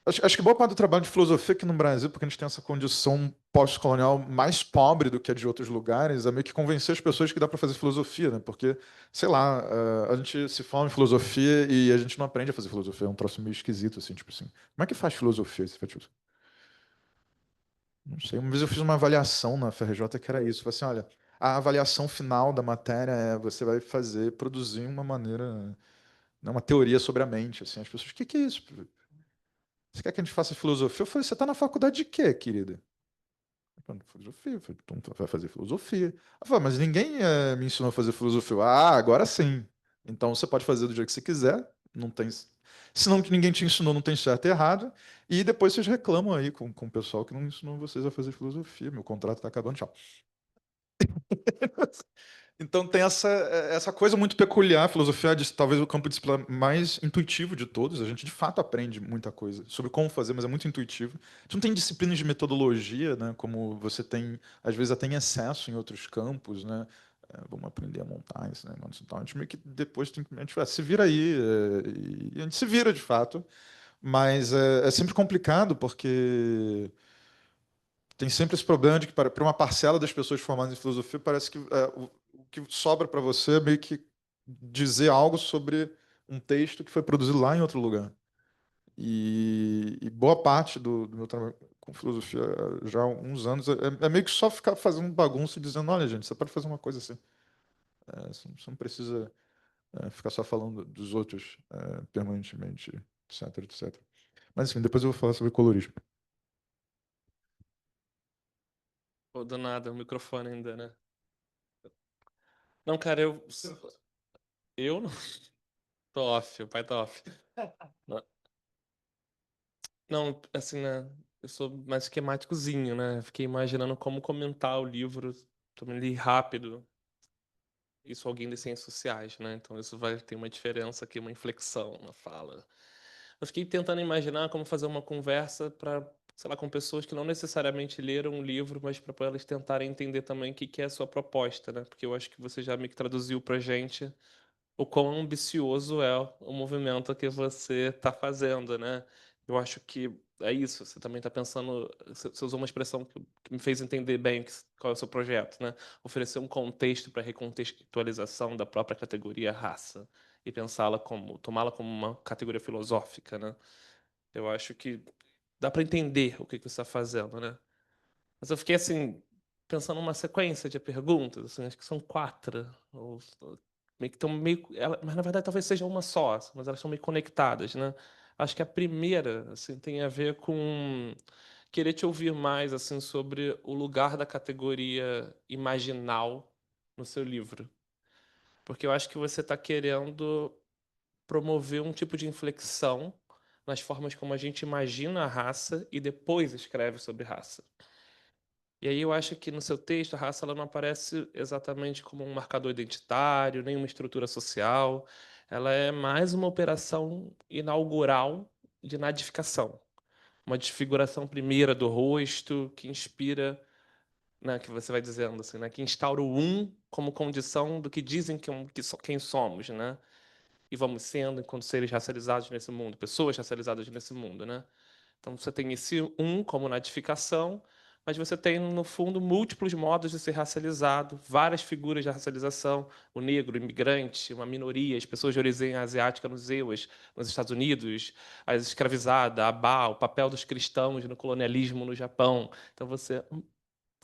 Speaker 1: acho que boa parte do trabalho de filosofia aqui no Brasil, porque a gente tem essa condição pós-colonial mais pobre do que a de outros lugares, é meio que convencer as pessoas que dá para fazer filosofia, né? Porque, sei lá, a gente se forma em filosofia e a gente não aprende a fazer filosofia. É um troço meio esquisito, assim, tipo assim. Como é que faz filosofia? Você faz, tipo, não sei, uma vez eu fiz uma avaliação na FRJ que era isso. Falei assim, olha, a avaliação final da matéria você vai produzir uma maneira, né, uma teoria sobre a mente, assim. As pessoas, o que é isso? Você quer que a gente faça filosofia? Eu falei, você está na faculdade de quê, querida? Eu falei, filosofia. Eu falei, então tu vai fazer filosofia. Ela falou, mas ninguém me ensinou a fazer filosofia. Ah, agora sim. Então você pode fazer do jeito que você quiser, não tem... Se não que ninguém te ensinou, não tem certo e errado. E depois vocês reclamam aí com o pessoal que não ensinou vocês a fazer filosofia. Meu contrato está acabando, tchau. Então tem essa coisa muito peculiar, a filosofia é talvez o campo de disciplina mais intuitivo de todos. A gente de fato aprende muita coisa sobre como fazer, mas é muito intuitivo. A gente não tem disciplinas de metodologia, né, como você tem, às vezes até em excesso em outros campos, né? Vamos aprender a montar esse negócio. Então a gente meio que depois tem que, a gente, se vira aí, e a gente se vira de fato, mas é sempre complicado porque tem sempre esse problema de que, para uma parcela das pessoas formadas em filosofia, parece que o que sobra para você é meio que dizer algo sobre um texto que foi produzido lá em outro lugar. E boa parte do meu trabalho com filosofia, já há uns anos, é meio que só ficar fazendo bagunça e dizendo: olha, gente, você pode fazer uma coisa assim. Você não precisa ficar só falando dos outros permanentemente, etc, etc. Mas, enfim, depois eu vou falar sobre colorismo.
Speaker 3: Pô, do nada, o microfone ainda, né? Não, cara, eu não tô off, o pai tá off. Não, não, assim, né? Eu sou mais esquemáticozinho, né? Fiquei imaginando como comentar o livro. Também li rápido. Isso alguém das ciências sociais, né? Então isso vai ter uma diferença aqui, uma inflexão na fala. Eu fiquei tentando imaginar como fazer uma conversa para, sei lá, com pessoas que não necessariamente leram um livro, mas para elas tentarem entender também o que que é a sua proposta, né? Porque eu acho que você já meio que traduziu pra gente o quão ambicioso é o movimento que você está fazendo, né? Eu acho que é isso. Você também está pensando. Você usou uma expressão que me fez entender bem qual é o seu projeto, né? Oferecer um contexto para recontextualização da própria categoria raça e pensá-la como, tomá-la como uma categoria filosófica, né? Eu acho que dá para entender o que você está fazendo, né? Mas eu fiquei assim, pensando numa sequência de perguntas, assim, acho que são quatro, meio que estão meio, mas na verdade talvez seja uma só, mas elas estão meio conectadas, né? Acho que a primeira, assim, tem a ver com querer te ouvir mais, assim, sobre o lugar da categoria imaginal no seu livro. Porque eu acho que você está querendo promover um tipo de inflexão nas formas como a gente imagina a raça e depois escreve sobre raça. E aí eu acho que no seu texto a raça ela não aparece exatamente como um marcador identitário, nem uma estrutura social. Ela é mais uma operação inaugural de nadificação. Uma desfiguração primeira do rosto que inspira, né, que você vai dizendo assim, né, que instaura o como condição do que dizem quem somos, né? E vamos sendo enquanto seres racializados nesse mundo, pessoas racializadas nesse mundo, né? Então você tem esse como natificação, mas você tem, no fundo, múltiplos modos de ser racializado, várias figuras de racialização, o negro, o imigrante, uma minoria, as pessoas de origem asiática nos EUAs, nos Estados Unidos, a escravizada, a Ba, o papel dos cristãos no colonialismo no Japão. Então você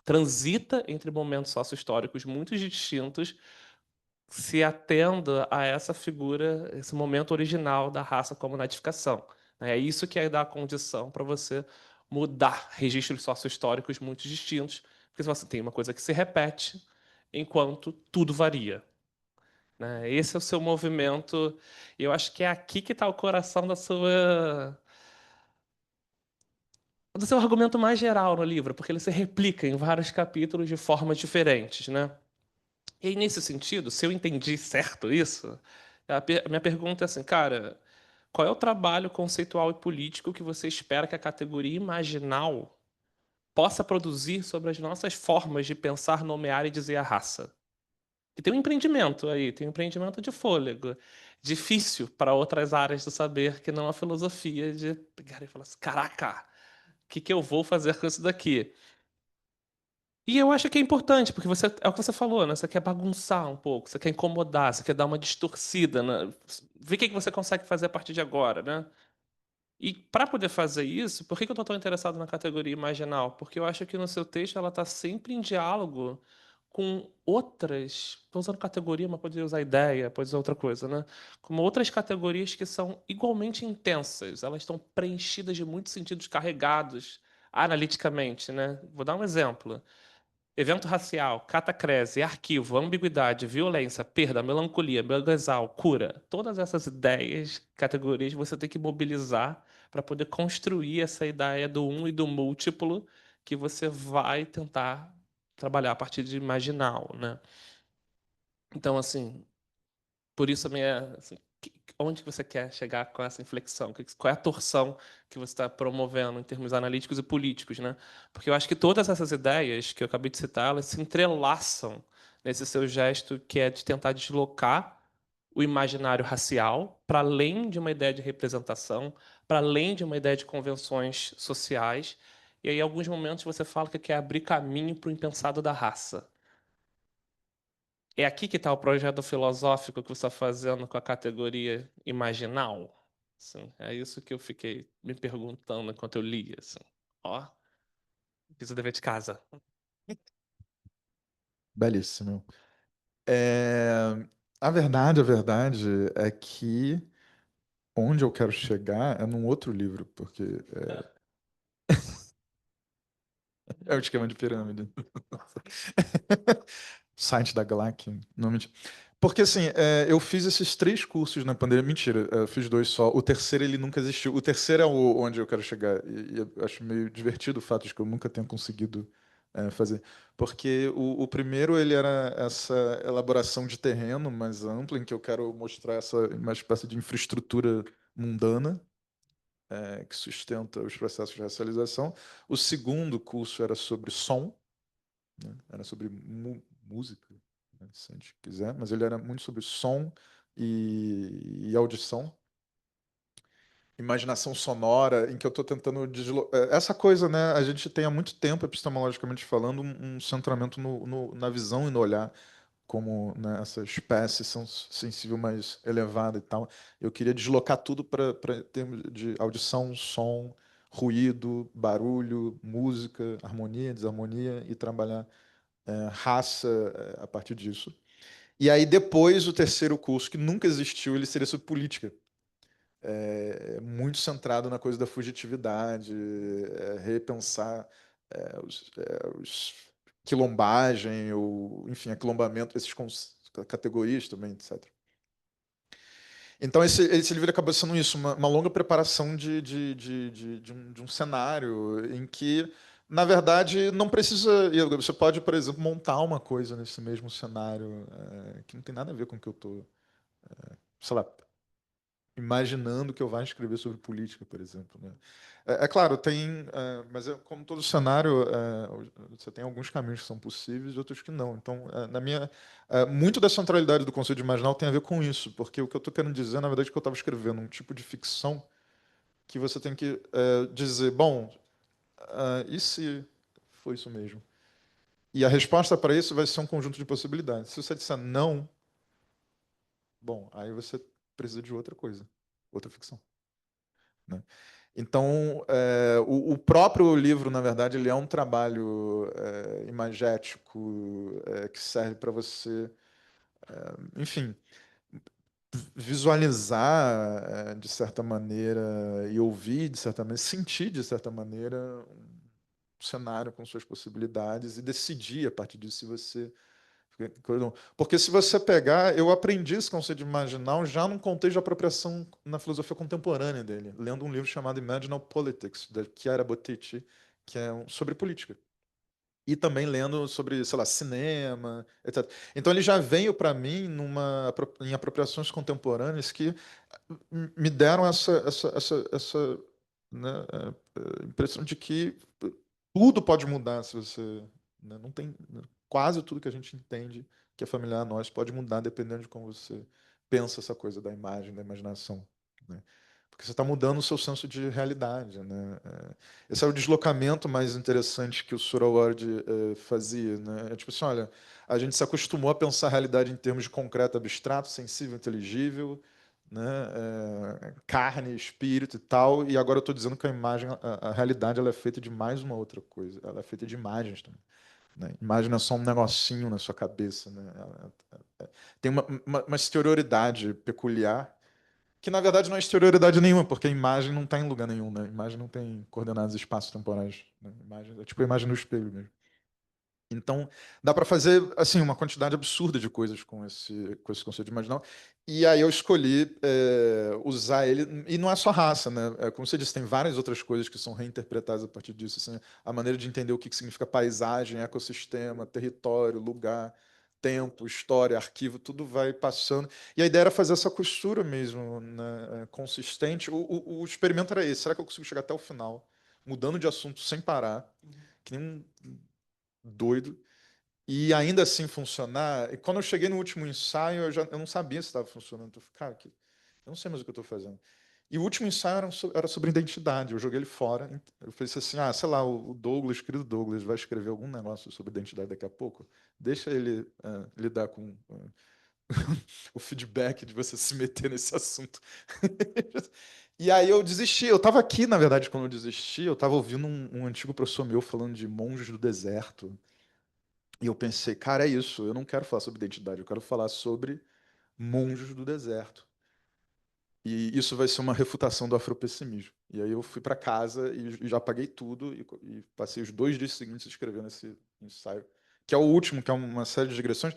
Speaker 3: transita entre momentos sócio-históricos muito distintos, se atenda a essa figura, esse momento original da raça como natificação. É isso que dá a condição para você mudar registros sócio-históricos muito distintos, porque você tem uma coisa que se repete, enquanto tudo varia. Né? Esse é o seu movimento, e eu acho que é aqui que está o coração do seu argumento mais geral no livro, porque ele se replica em vários capítulos de formas diferentes, né? E aí, nesse sentido, se eu entendi certo isso, a minha pergunta é assim, cara, qual é o trabalho conceitual e político que você espera que a categoria imaginal possa produzir sobre as nossas formas de pensar, nomear e dizer a raça? E tem um empreendimento aí, tem um empreendimento de fôlego, difícil para outras áreas do saber que não a filosofia, de pegar e falar assim, caraca, o que eu vou fazer com isso daqui? E eu acho que é importante, porque você, é o que você falou, né? Você quer bagunçar um pouco, você quer incomodar, você quer dar uma distorcida, né? Ver o que você consegue fazer a partir de agora, né? E para poder fazer isso, por que eu estou tão interessado na categoria imaginal? Porque eu acho que no seu texto ela está sempre em diálogo com outras. Estou usando categoria, mas pode usar ideia, pode usar outra coisa, né? Como outras categorias que são igualmente intensas. Elas estão preenchidas de muitos sentidos carregados analiticamente, né? Vou dar um exemplo. Evento racial, catacrese, arquivo, ambiguidade, violência, perda, melancolia, bangasal, cura. Todas essas ideias, categorias, você tem que mobilizar para poder construir essa ideia do e do múltiplo que você vai tentar trabalhar a partir de imaginal, né? Então, assim, por isso a minha, assim, onde que você quer chegar com essa inflexão? Qual é a torção que você está promovendo em termos analíticos e políticos, né? Porque eu acho que todas essas ideias que eu acabei de citar, elas se entrelaçam nesse seu gesto que é de tentar deslocar o imaginário racial para além de uma ideia de representação, para além de uma ideia de convenções sociais. E aí, em alguns momentos, você fala que quer abrir caminho para o impensado da raça. É aqui que está o projeto filosófico que você está fazendo com a categoria imaginal? Assim, é isso que eu fiquei me perguntando enquanto eu lia. Assim. Ó, fiz o dever de casa.
Speaker 1: Belíssimo. É, a verdade é que onde eu quero chegar é num outro livro, porque é o esquema de pirâmide. Site da Galaxy, não mentira. Porque assim, eu fiz esses 3 cursos na pandemia. Mentira, eu fiz 2 só. O terceiro ele nunca existiu. O terceiro é onde eu quero chegar. E eu acho meio divertido o fato de que eu nunca tenha conseguido fazer. Porque o primeiro ele era essa elaboração de terreno mais ampla, em que eu quero mostrar uma espécie de infraestrutura mundana que sustenta os processos de racialização. O segundo curso era sobre som, né? Era sobre música, né? Se a gente quiser, mas ele era muito sobre som e audição, imaginação sonora, em que eu estou tentando essa coisa, né? A gente tem há muito tempo, epistemologicamente falando, um centramento na visão e no olhar, como né, essa espécie sensível mais elevada e tal. Eu queria deslocar tudo para termos de audição, som, ruído, barulho, música, harmonia, desarmonia e trabalhar raça a partir disso. E aí depois o terceiro curso, que nunca existiu, ele seria sobre política. é muito centrado na coisa da fugitividade, repensar os quilombagem, ou, enfim, aquilombamento, esses categorias também, etc. Então, esse livro acabou sendo isso, uma longa preparação de um cenário em que, na verdade, não precisa. Você pode, por exemplo, montar uma coisa nesse mesmo cenário que não tem nada a ver com o que eu estou, sei lá, imaginando que eu vá escrever sobre política, por exemplo, né? Claro, mas como todo cenário, você tem alguns caminhos que são possíveis e outros que não. Então, muito da centralidade do conceito de marginal tem a ver com isso, porque o que eu estou querendo dizer, na verdade, é que eu estava escrevendo um tipo de ficção que você tem que dizer, bom, e se foi isso mesmo? E a resposta para isso vai ser um conjunto de possibilidades. Se você disser não, bom, aí você precisa de outra coisa, outra ficção, né? Então, o próprio livro, na verdade, ele é um trabalho imagético que serve para você, enfim, visualizar de certa maneira e ouvir de certa maneira, sentir de certa maneira um cenário com suas possibilidades e decidir a partir disso se você. Porque se você pegar, eu aprendi esse conceito de marginal já num contexto de apropriação na filosofia contemporânea dele, lendo um livro chamado Imaginal Politics, da Chiara Bottici, que é sobre política. E também lendo sobre, sei lá, cinema, etc. Então ele já veio para mim em apropriações contemporâneas que me deram essa né, impressão de que tudo pode mudar se você. Né, não tem. Quase tudo que a gente entende que é familiar a nós pode mudar dependendo de como você pensa essa coisa da imagem, da imaginação. Né? Porque você está mudando o seu senso de realidade. Né? Esse é o deslocamento mais interessante que o Suraward fazia. Né? É tipo assim, olha, a gente se acostumou a pensar a realidade em termos de concreto, abstrato, sensível, inteligível, né? Carne, espírito e tal, e agora eu estou dizendo que a imagem, a realidade, ela é feita de mais uma outra coisa, ela é feita de imagens também. Né? Imagem não é só um negocinho na sua cabeça, né? Tem uma exterioridade peculiar, que na verdade não é exterioridade nenhuma, porque a imagem não está em lugar nenhum, né? A imagem não tem coordenadas espaço-temporais. Né? Imagem, é tipo a imagem no espelho mesmo. Então, dá para fazer assim uma quantidade absurda de coisas com esse conceito de marginal. E aí eu escolhi usar ele. E não é só raça, né? Como você disse, tem várias outras coisas que são reinterpretadas a partir disso. Assim, a maneira de entender o que significa paisagem, ecossistema, território, lugar, tempo, história, arquivo, tudo vai passando. E a ideia era fazer essa costura mesmo, né? Consistente. O experimento era esse. Será que eu consigo chegar até o final, mudando de assunto sem parar? Que nem um doido, e ainda assim funcionar. E quando eu cheguei no último ensaio, eu não sabia se estava funcionando. Eu falei, cara, eu não sei mais o que eu estou fazendo. E o último ensaio era sobre identidade. Eu joguei ele fora. Eu falei assim, sei lá, o Douglas, querido Douglas, vai escrever algum negócio sobre identidade daqui a pouco. Deixa ele lidar com o feedback de você se meter nesse assunto. E aí eu desisti. Eu estava aqui, na verdade, quando eu desisti. Eu estava ouvindo um antigo professor meu falando de monges do deserto. E eu pensei, cara, é isso. Eu não quero falar sobre identidade, eu quero falar sobre monges do deserto. E isso vai ser uma refutação do afropessimismo. E aí eu fui para casa e já apaguei tudo e passei os 2 dias seguintes escrevendo esse ensaio, que é o último, que é uma série de digressões.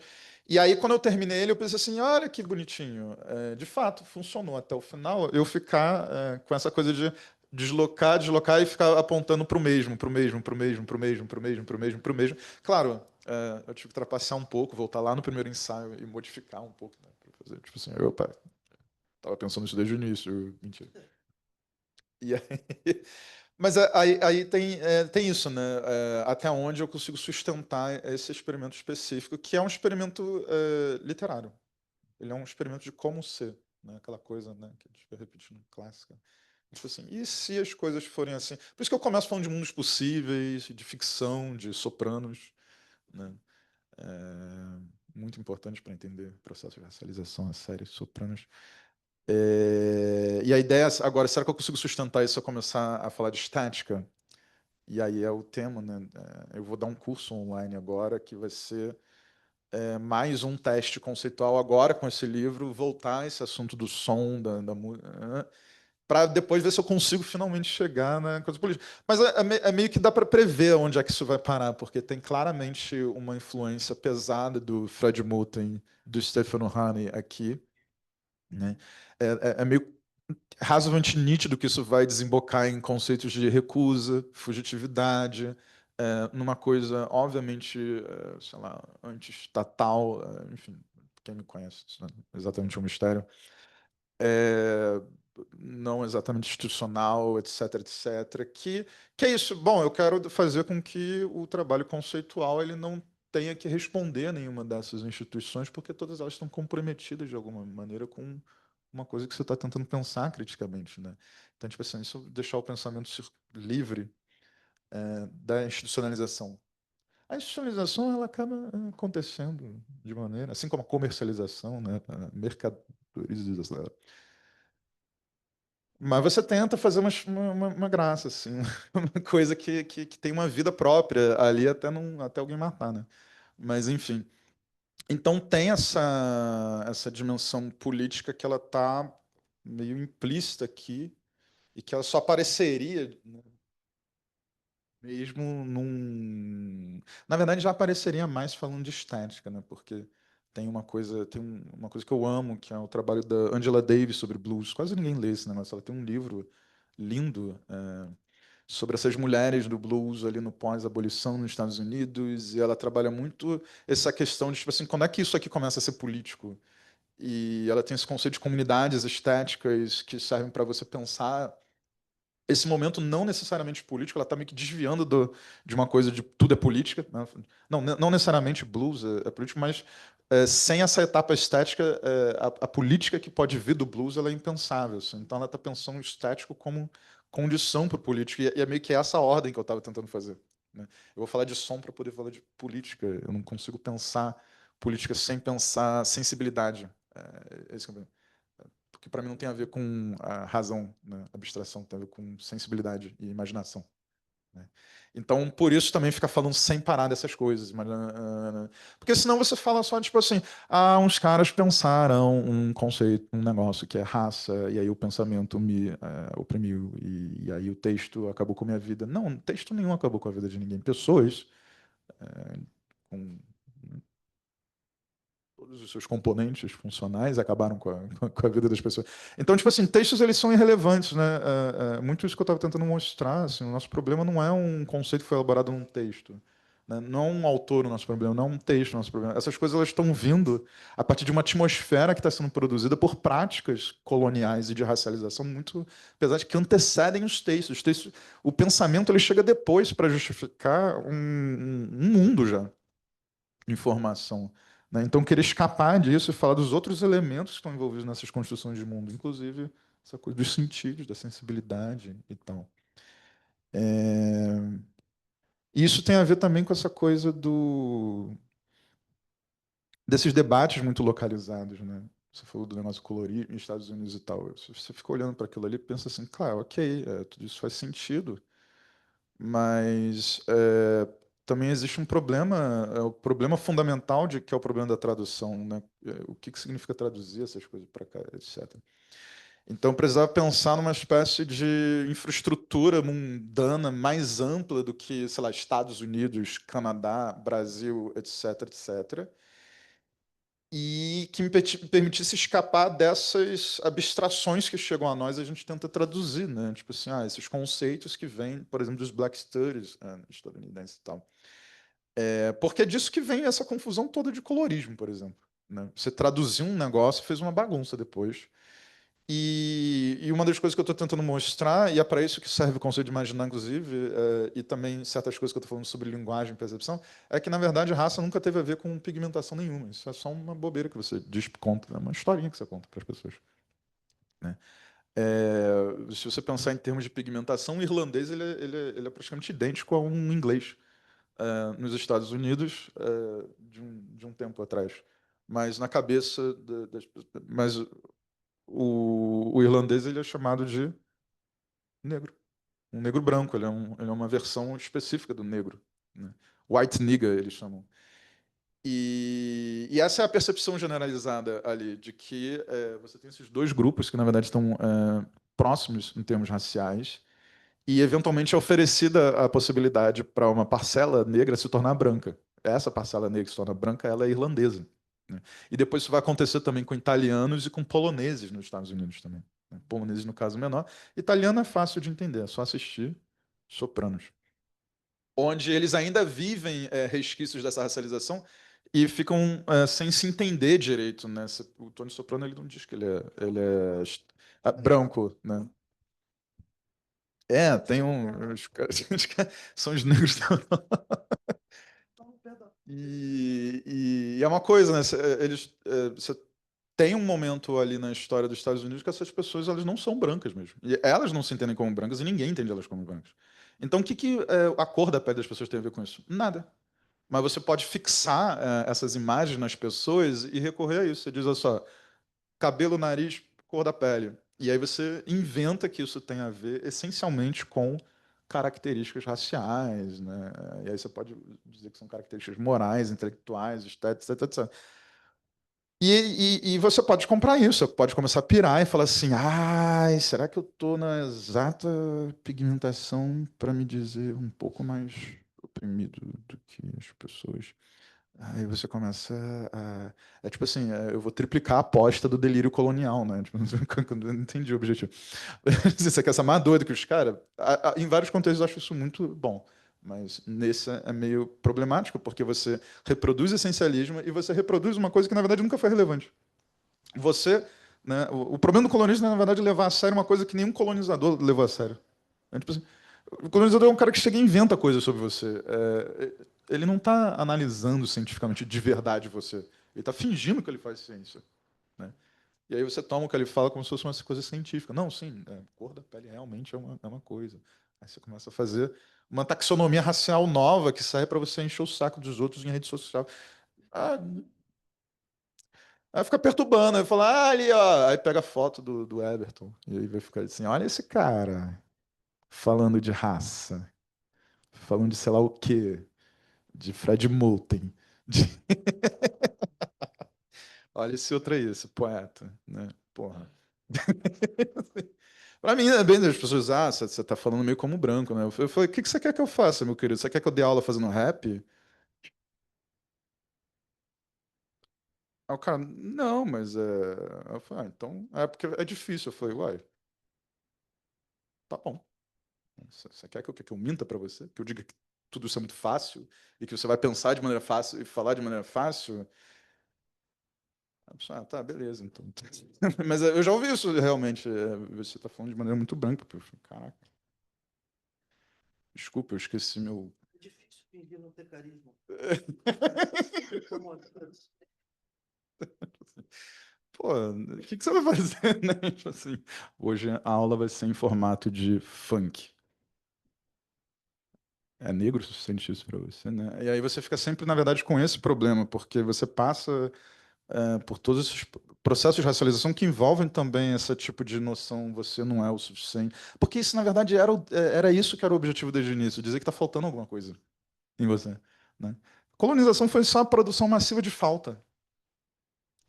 Speaker 1: E aí, quando eu terminei ele, eu pensei assim, olha que bonitinho. De fato, funcionou até o final. Eu ficar com essa coisa de deslocar e ficar apontando para o mesmo, para o mesmo, para o mesmo, para o mesmo, para o mesmo, para o mesmo, para o mesmo. Claro, eu tive que trapacear um pouco, voltar lá no primeiro ensaio e modificar um pouco, né, para fazer, tipo assim, opa, tava pensando isso desde o início, mentira. E aí, mas aí tem isso, né? Até onde eu consigo sustentar esse experimento específico, que é um experimento literário. Ele é um experimento de como ser, né? Aquela coisa, né, que a gente vai repetindo clássica. Tipo assim, e se as coisas forem assim? Por isso que eu começo falando de mundos possíveis, de ficção, de Sopranos, né? Muito importante para entender o processo de racialização, a série Sopranos. E a ideia agora, será que eu consigo sustentar isso se eu começar a falar de estática? E aí é o tema, né? Eu vou dar um curso online agora que vai ser mais um teste conceitual agora com esse livro, voltar a esse assunto do som, da música, para depois ver se eu consigo finalmente chegar na coisa política. Mas é meio que dá para prever onde é que isso vai parar, porque tem claramente uma influência pesada do Fred Moten, do Stefano Haney aqui, né? É meio razoavelmente nítido que isso vai desembocar em conceitos de recusa, fugitividade, numa coisa, obviamente, sei lá, anti-estatal, enfim, quem me conhece, isso não é exatamente um mistério, é, não exatamente institucional, etc, etc, que é isso. Bom, eu quero fazer com que o trabalho conceitual ele não tenha que responder a nenhuma dessas instituições, porque todas elas estão comprometidas de alguma maneira com uma coisa que você está tentando pensar criticamente, né? Então, tipo assim, isso deixar o pensamento livre da institucionalização. A institucionalização ela acaba acontecendo de maneira, assim como a comercialização, né, a mercadorização. Mas você tenta fazer uma graça, assim, uma coisa que tem uma vida própria ali até alguém matar, né? Mas, enfim. Então tem essa dimensão política que ela está meio implícita aqui e que ela só apareceria, né, mesmo num... Na verdade, já apareceria mais falando de estética, né? Porque uma coisa que eu amo, que é o trabalho da Angela Davis sobre blues. Quase ninguém lê esse negócio. Ela tem um livro lindo sobre essas mulheres do blues ali no pós-abolição nos Estados Unidos, e ela trabalha muito essa questão de, tipo assim, quando é que isso aqui começa a ser político? E ela tem esse conceito de comunidades estéticas que servem para você pensar esse momento não necessariamente político, ela está meio que desviando de uma coisa de tudo é política, né? Não necessariamente blues é político, mas sem essa etapa estética, a política que pode vir do blues ela é impensável. Assim. Então ela está pensando o estético como condição para o político, e é meio que essa ordem que eu estava tentando fazer. Né? Eu vou falar de som para poder falar de política, eu não consigo pensar política sem pensar sensibilidade. É isso que eu porque para mim não tem a ver com a razão, né? Abstração, tem a ver com sensibilidade e imaginação. Né? Então, por isso também fica falando sem parar dessas coisas. Porque senão você fala só, tipo assim, uns caras pensaram um conceito, um negócio que é raça, e aí o pensamento me oprimiu, e aí o texto acabou com a minha vida. Não, texto nenhum acabou com a vida de ninguém. Pessoas com todos os seus componentes funcionais acabaram com a vida das pessoas. Então, tipo assim, textos eles são irrelevantes, né? Muito isso que eu estava tentando mostrar. Assim, o nosso problema não é um conceito que foi elaborado num texto. Né? Não é um autor o nosso problema, não é um texto o nosso problema. Essas coisas elas estão vindo a partir de uma atmosfera que está sendo produzida por práticas coloniais e de racialização muito pesadas que antecedem os textos. O pensamento ele chega depois para justificar um mundo já informação. Né? Então, querer escapar disso e falar dos outros elementos que estão envolvidos nessas construções de mundo, inclusive essa coisa dos sentidos, da sensibilidade e tal. E isso tem a ver também com essa coisa desses debates muito localizados. Né? Você falou do negócio colorido nos Estados Unidos e tal. Você fica olhando para aquilo ali e pensa assim, claro, ok, tudo isso faz sentido, mas também existe um problema, o problema fundamental que é o problema da tradução, né? O que significa traduzir essas coisas para cá, etc. Então precisava pensar numa espécie de infraestrutura mundana mais ampla do que, sei lá, Estados Unidos, Canadá, Brasil, etc, etc. E que me permitisse escapar dessas abstrações que chegam a nós, a gente tenta traduzir, né? Tipo assim, esses conceitos que vêm, por exemplo, dos Black Studies estadunidenses e tal. Porque é disso que vem essa confusão toda de colorismo, por exemplo. Né? Você traduziu um negócio, fez uma bagunça depois. E uma das coisas que eu estou tentando mostrar, e é para isso que serve o conceito de imaginar, inclusive, e também certas coisas que eu estou falando sobre linguagem e percepção, é que, na verdade, raça nunca teve a ver com pigmentação nenhuma. Isso é só uma bobeira que você conta, é uma historinha que você conta para as pessoas. Né? Se você pensar em termos de pigmentação, o irlandês ele é praticamente idêntico a um inglês nos Estados Unidos de um tempo atrás. Mas na cabeça mas o irlandês ele é chamado de negro. Um negro branco, ele é uma versão específica do negro. Né? White nigger, eles chamam. E essa é a percepção generalizada ali, de que você tem esses dois grupos que, na verdade, estão próximos em termos raciais, e eventualmente é oferecida a possibilidade para uma parcela negra se tornar branca. Essa parcela negra que se torna branca, ela é irlandesa, né? E depois isso vai acontecer também com italianos e com poloneses nos Estados Unidos também, né? Poloneses no caso menor. Italiano é fácil de entender, é só assistir Sopranos, onde eles ainda vivem resquícios dessa racialização e ficam sem se entender direito, né? O Tony Soprano ele não diz que ele é branco, né? Tem os caras são os negros. E é uma coisa, né? Você tem um momento ali na história dos Estados Unidos que essas pessoas elas não são brancas mesmo. E elas não se entendem como brancas e ninguém entende elas como brancas. Então, o que a cor da pele das pessoas tem a ver com isso? Nada. Mas você pode fixar essas imagens nas pessoas e recorrer a isso. Você diz, olha só, cabelo, nariz, cor da pele. E aí você inventa que isso tem a ver essencialmente com características raciais, né? E aí você pode dizer que são características morais, intelectuais, estéticas, etc, etc. E você pode comprar isso, você pode começar a pirar e falar assim, ai, será que eu estou na exata pigmentação para me dizer um pouco mais oprimido do que as pessoas? Aí você começa a. É tipo assim, eu vou triplicar a aposta do delírio colonial, né? Tipo, eu não entendi o objetivo. Você quer ser mais doido que os caras? Em vários contextos eu acho isso muito bom. Mas nesse é meio problemático, porque você reproduz essencialismo e você reproduz uma coisa que, na verdade, nunca foi relevante. Você. Né, o problema do colonialismo é, na verdade, levar a sério uma coisa que nenhum colonizador levou a sério. É, tipo assim, o colonizador é um cara que chega e inventa coisas sobre você. Ele não está analisando cientificamente de verdade você. Ele está fingindo que ele faz ciência, né? E aí você toma o que ele fala como se fosse uma coisa científica. Não, sim, cor da pele realmente é uma coisa. Aí você começa a fazer uma taxonomia racial nova que sai para você encher o saco dos outros em rede social. Ah, aí fica perturbando, aí fala, ali, ó. Aí pega a foto do Everton. E aí vai ficar assim: olha esse cara falando de raça, falando de sei lá o quê, de Fred Moulton. De... olha esse outro aí, esse poeta, né? Porra. Pra mim, é bem das pessoas, você tá falando meio como branco, né? Eu falei, o que você quer que eu faça, meu querido? Você quer que eu dê aula fazendo rap? Aí o cara, não, mas eu falei, então, é porque é difícil. Eu falei, uai, tá bom. Você quer que eu minta pra você? Que eu diga que tudo isso é muito fácil? E que você vai pensar de maneira fácil e falar de maneira fácil? A pessoa, tá, beleza, então. Mas eu já ouvi isso realmente. Você tá falando de maneira muito branca. Eu falei, caraca, desculpa, eu esqueci meu.
Speaker 2: É difícil fingir não ter carisma.
Speaker 1: Pô, o que você vai fazer, né? Tipo assim, hoje a aula vai ser em formato de funk. É negro o suficiente isso pra você, né? E aí você fica sempre, na verdade, com esse problema, porque você passa por todos esses processos de racialização que envolvem também esse tipo de noção, você não é o suficiente. Porque isso, na verdade, era isso que era o objetivo desde o início, dizer que está faltando alguma coisa em você, né? Colonização foi só a produção massiva de falta,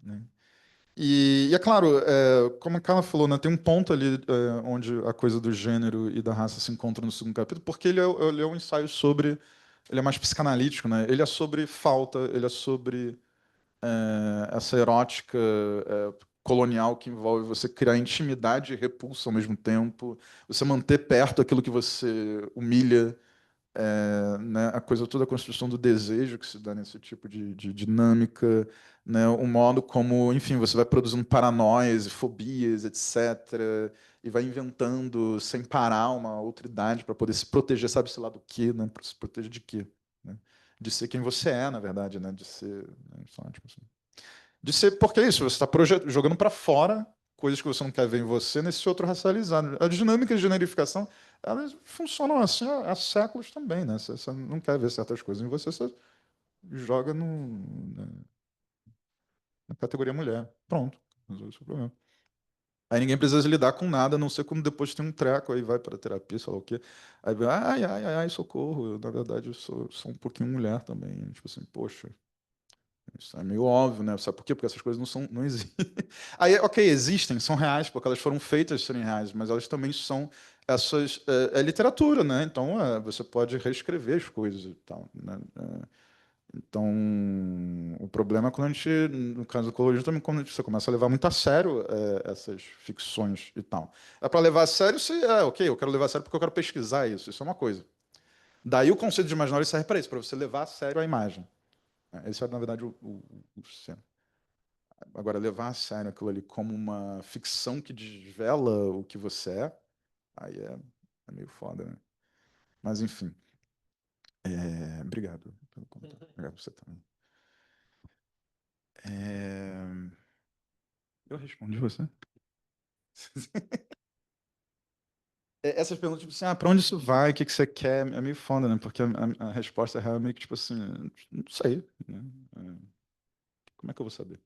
Speaker 1: né? E é claro, como a Carla falou, né, tem um ponto ali onde a coisa do gênero e da raça se encontra no segundo capítulo, porque ele é um ensaio sobre. Ele é mais psicanalítico, né? Ele é sobre falta, ele é sobre essa erótica colonial que envolve você criar intimidade e repulsa ao mesmo tempo, você manter perto aquilo que você humilha, né, a coisa toda, a construção do desejo que se dá nesse tipo de dinâmica, né, o modo como, enfim, você vai produzindo paranoias e fobias, etc., e vai inventando sem parar uma outra idade para poder se proteger, sabe-se lá do quê, né, para se proteger de quê, né? De ser quem você é, na verdade, né, de ser, né, só, tipo assim, de ser, porque é isso, você está jogando para fora coisas que você não quer ver em você nesse outro racializado. As dinâmicas de generificação, elas funcionam assim há séculos também, né? Você não quer ver certas coisas em você, você joga na categoria mulher. Pronto, resolve o seu problema. Aí ninguém precisa lidar com nada, a não ser quando depois tem um treco, aí vai para terapia, sei lá o quê. Aí vai, ai, ai, ai, ai, socorro, na verdade eu sou um pouquinho mulher também. Tipo assim, poxa, Isso é meio óbvio, né? Sabe por quê? Porque essas coisas não existem. Aí, ok, existem, são reais, porque elas foram feitas serem reais, mas elas também são essas. É literatura, né? Então, você pode reescrever as coisas e tal, né? Então, o problema é quando a gente, no caso do colorismo, também quando você começa a levar muito a sério essas ficções e tal. É para levar a sério se, ok, eu quero levar a sério porque eu quero pesquisar isso é uma coisa. Daí o conceito de imaginário serve para isso, para você levar a sério a imagem. Esse é, na verdade, o centro. Agora, levar a sério aquilo ali como uma ficção que desvela o que você aí é meio foda, né? Mas, enfim. Obrigado pelo comentário. Obrigado você também. Eu respondi você? Essas perguntas, tipo assim, pra onde isso vai? O que que você quer? É meio foda, né? Porque a resposta real é meio que, tipo assim, não sei, né? Como é que eu vou saber?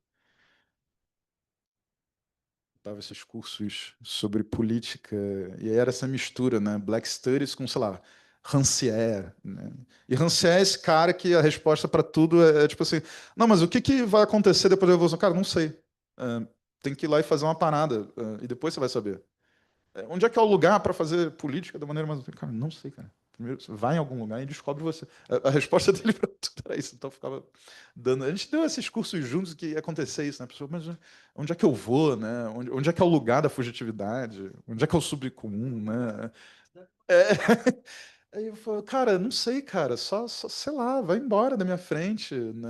Speaker 1: Tava esses cursos sobre política, e aí era essa mistura, né? Black Studies com, sei lá, Rancière, né? E Rancière é esse cara que a resposta para tudo tipo assim, não, mas o que que vai acontecer depois da Revolução? Cara, não sei. Tem que ir lá e fazer uma parada, e depois você vai saber. Onde é que é o lugar para fazer política da maneira mais... Cara, não sei, cara. Primeiro, você vai em algum lugar e descobre você. A resposta dele para tudo era isso. Então, ficava dando... A gente deu esses cursos juntos que ia acontecer isso, né? Pessoa, mas onde é que eu vou, né? Onde é que é o lugar da fugitividade? Onde é que é o subcomum, né? É... Aí eu falei, cara, não sei, cara. Só, sei lá, vai embora da minha frente, né?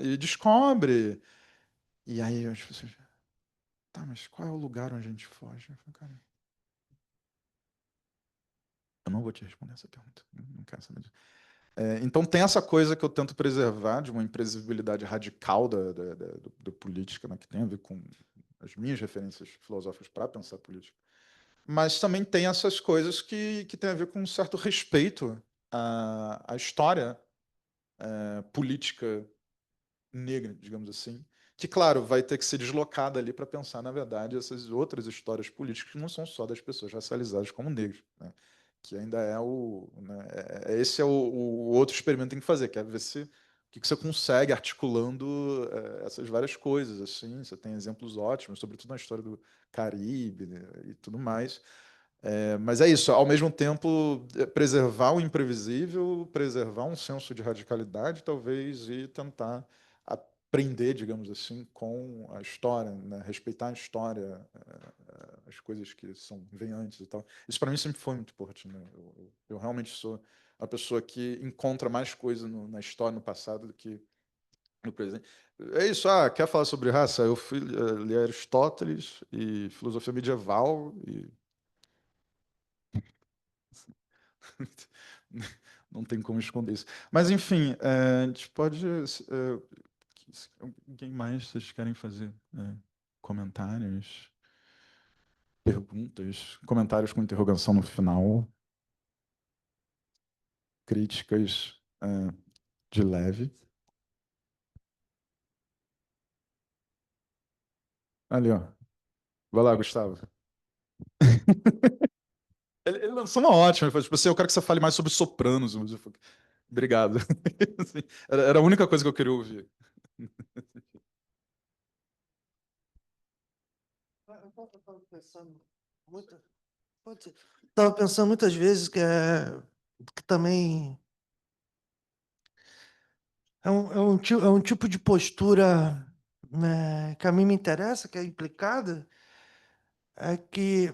Speaker 1: E descobre. E aí, as pessoas... Tá, mas qual é o lugar onde a gente foge? Eu falei, cara... Eu não vou te responder essa pergunta. Não quero saber disso. Então tem essa coisa que eu tento preservar de uma imprevisibilidade radical da política, né, que tem a ver com as minhas referências filosóficas para pensar política. Mas também tem essas coisas que têm a ver com um certo respeito à história política negra, digamos assim, que, claro, vai ter que ser deslocada ali para pensar, na verdade, essas outras histórias políticas que não são só das pessoas racializadas como negros, né? Que ainda é né, esse é o outro experimento que tem que fazer, que é ver se o que você consegue articulando essas várias coisas, assim, você tem exemplos ótimos, sobretudo na história do Caribe, né, e tudo mais. Mas é isso, ao mesmo tempo, preservar o imprevisível, preservar um senso de radicalidade, talvez, e tentar aprender, digamos assim, com a história, né? Respeitar a história, as coisas que vêm antes e tal. Isso para mim sempre foi muito importante, né? Eu realmente sou a pessoa que encontra mais coisa na história, no passado, do que no presente. É isso, quer falar sobre raça? Eu fui ler Aristóteles e filosofia medieval e não tem como esconder isso. Mas, enfim, a gente pode. Quem mais vocês querem fazer? Comentários, perguntas, comentários com interrogação no final, críticas de leve. Ali, ó. Vai lá, Gustavo. Ele lançou uma ótima. Ele falou, tipo assim, eu quero que você fale mais sobre Sopranos. Eu falei, obrigado. Assim, era a única coisa que eu queria ouvir.
Speaker 2: Eu estava pensando muito, tava pensando muitas vezes que também é um tipo de postura, né, que a mim me interessa, que é implicada, é que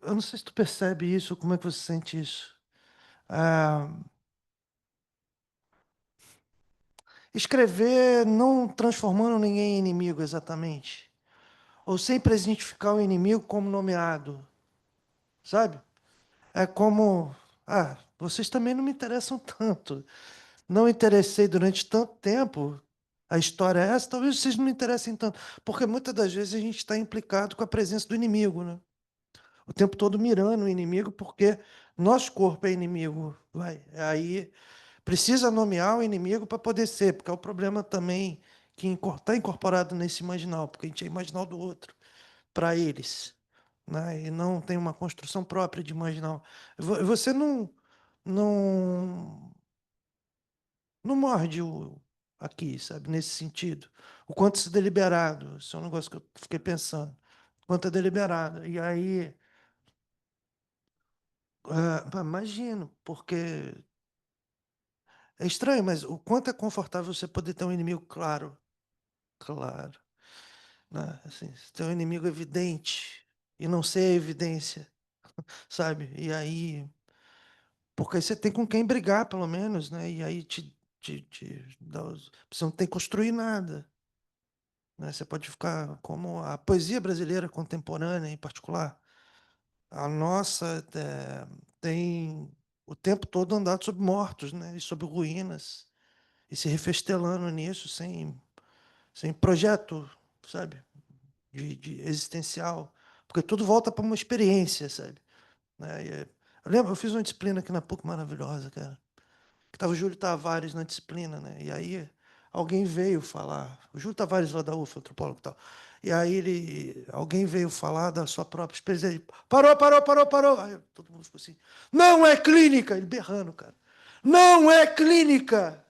Speaker 2: eu não sei se tu percebe isso, como é que você sente isso. Ah, escrever não transformando ninguém em inimigo exatamente, ou sempre identificar o inimigo como nomeado, sabe? É como, vocês também não me interessam tanto. Não interessei durante tanto tempo. A história é essa, talvez vocês não me interessem tanto. Porque muitas das vezes a gente está implicado com a presença do inimigo, né? O tempo todo mirando o inimigo, porque nosso corpo é inimigo. Aí precisa nomear o inimigo para poder ser, porque é o problema também que está incorporado nesse imaginal, porque a gente é imaginal do outro, para eles, né? E não tem uma construção própria de imaginal. Você não, não morde aqui, sabe? Nesse sentido. O quanto isso é deliberado. Isso é um negócio que eu fiquei pensando. O quanto é deliberado. E aí, imagino, porque é estranho, mas o quanto é confortável você poder ter um inimigo claro. Claro. Né? Assim, você tem um inimigo evidente e não ser a evidência, sabe? E aí, porque aí você tem com quem brigar, pelo menos, né? E aí você não tem que construir nada, né? Você pode ficar como a poesia brasileira contemporânea, em particular, a nossa tem o tempo todo andado sobre mortos, né? E sobre ruínas, e se refestelando nisso sem projeto, sabe? De existencial, porque tudo volta para uma experiência, sabe? Né? Eu lembro, eu fiz uma disciplina aqui na PUC maravilhosa, cara, que tava o Júlio Tavares na disciplina, né? E aí alguém veio falar, o Júlio Tavares lá da UFA, antropólogo e tal. E aí alguém veio falar da sua própria experiência. Ele, parou, parou, parou, parou. Aí todo mundo ficou assim, não é clínica! Ele berrando, cara. Não é clínica!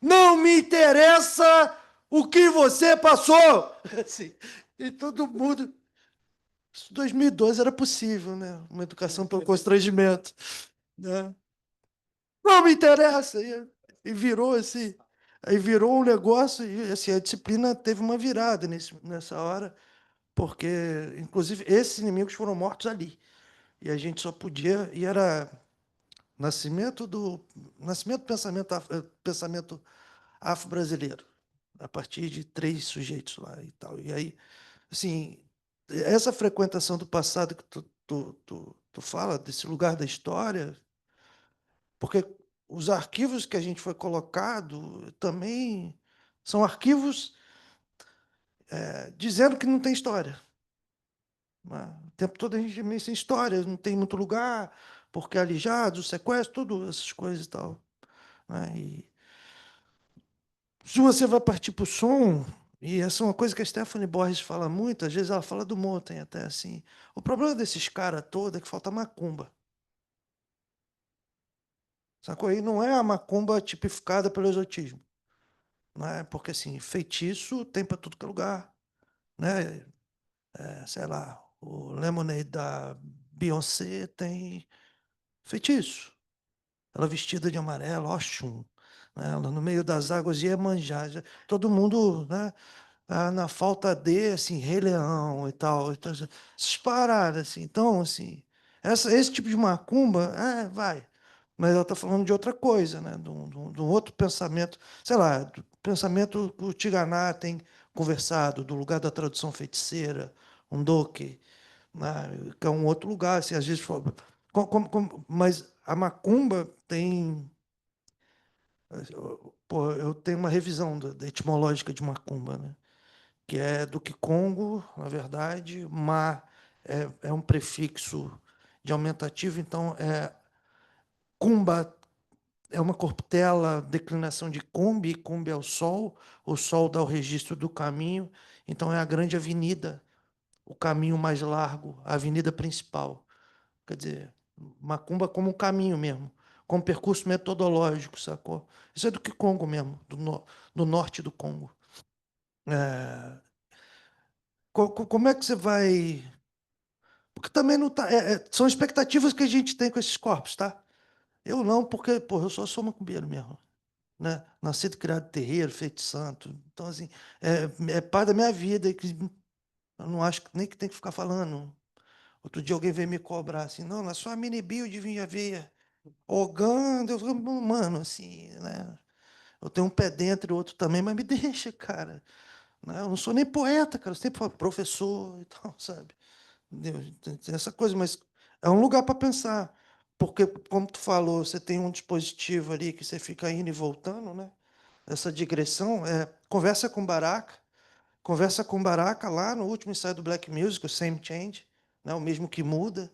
Speaker 2: Não me interessa o que você passou! Assim, e todo mundo. Isso em 2012 era possível, né? Uma educação pelo constrangimento. Né? Não me interessa! E virou assim. Aí virou um negócio, e assim, a disciplina teve uma virada nessa hora, porque, inclusive, esses inimigos foram mortos ali. E a gente só podia. E era nascimento do pensamento afro-brasileiro, a partir de 3 sujeitos lá e tal. E aí, assim, essa frequentação do passado que tu fala, desse lugar da história, porque os arquivos que a gente foi colocado também são arquivos dizendo que não tem história. Né? O tempo todo a gente meio sem história, não tem muito lugar, porque alijados, sequestro, tudo essas coisas e tal. Né? E se você vai partir para o som, e essa é uma coisa que a Stephanie Borges fala muito, às vezes ela fala do Moten até assim. O problema desses caras todos é que falta macumba. Sacou? E não é a macumba tipificada pelo exotismo. Né? Porque assim, feitiço tem para tudo que é lugar. Né? Sei lá, o Lemonade da Beyoncé tem feitiço. Ela vestida de amarelo, Oxum. Né? Ela no meio das águas de Iemanjá. Todo mundo, né? Na falta de, assim, Rei Leão e tal. Então, essas paradas, assim. Então, assim, esse tipo de macumba, vai. Mas ela está falando de outra coisa, né? De um outro pensamento, sei lá, do pensamento que o Tiganá tem conversado, do lugar da tradução feiticeira, um doque, né? Que é um outro lugar, assim, às vezes. Mas a macumba tem. Pô, eu tenho uma revisão da etimológica de macumba, né? Que é do Kikongo, na verdade. Ma é um prefixo de aumentativo, então Kumba é uma corruptela, declinação de Kumbi, Kumbi é o sol dá o registro do caminho, então é a grande avenida, o caminho mais largo, a avenida principal. Quer dizer, Macumba como um caminho mesmo, como percurso metodológico, sacou? Isso é do Kikongo mesmo, do norte do Congo. É, como é que você vai. Porque também não tá. São expectativas que a gente tem com esses corpos, tá? Eu não, porque, pô, eu só sou macumbeiro mesmo. Né? Nascido, criado em terreiro, feito santo. Então, assim, é parte da minha vida que eu não acho nem que tem que ficar falando. Outro dia alguém veio me cobrar assim, não, na sua mini bio de vinha veia, ogando, eu falei, mano, assim, né? Eu tenho um pé dentro e outro também, mas me deixa, cara. Né? Eu não sou nem poeta, cara, eu sempre falo professor e tal, sabe? Entendeu? Tem essa coisa, mas é um lugar para pensar. Porque, como tu falou, você tem um dispositivo ali que você fica indo e voltando, né? Essa digressão, conversa com Baraka lá no último ensaio do Black Music, o Same Change, né? O mesmo que muda,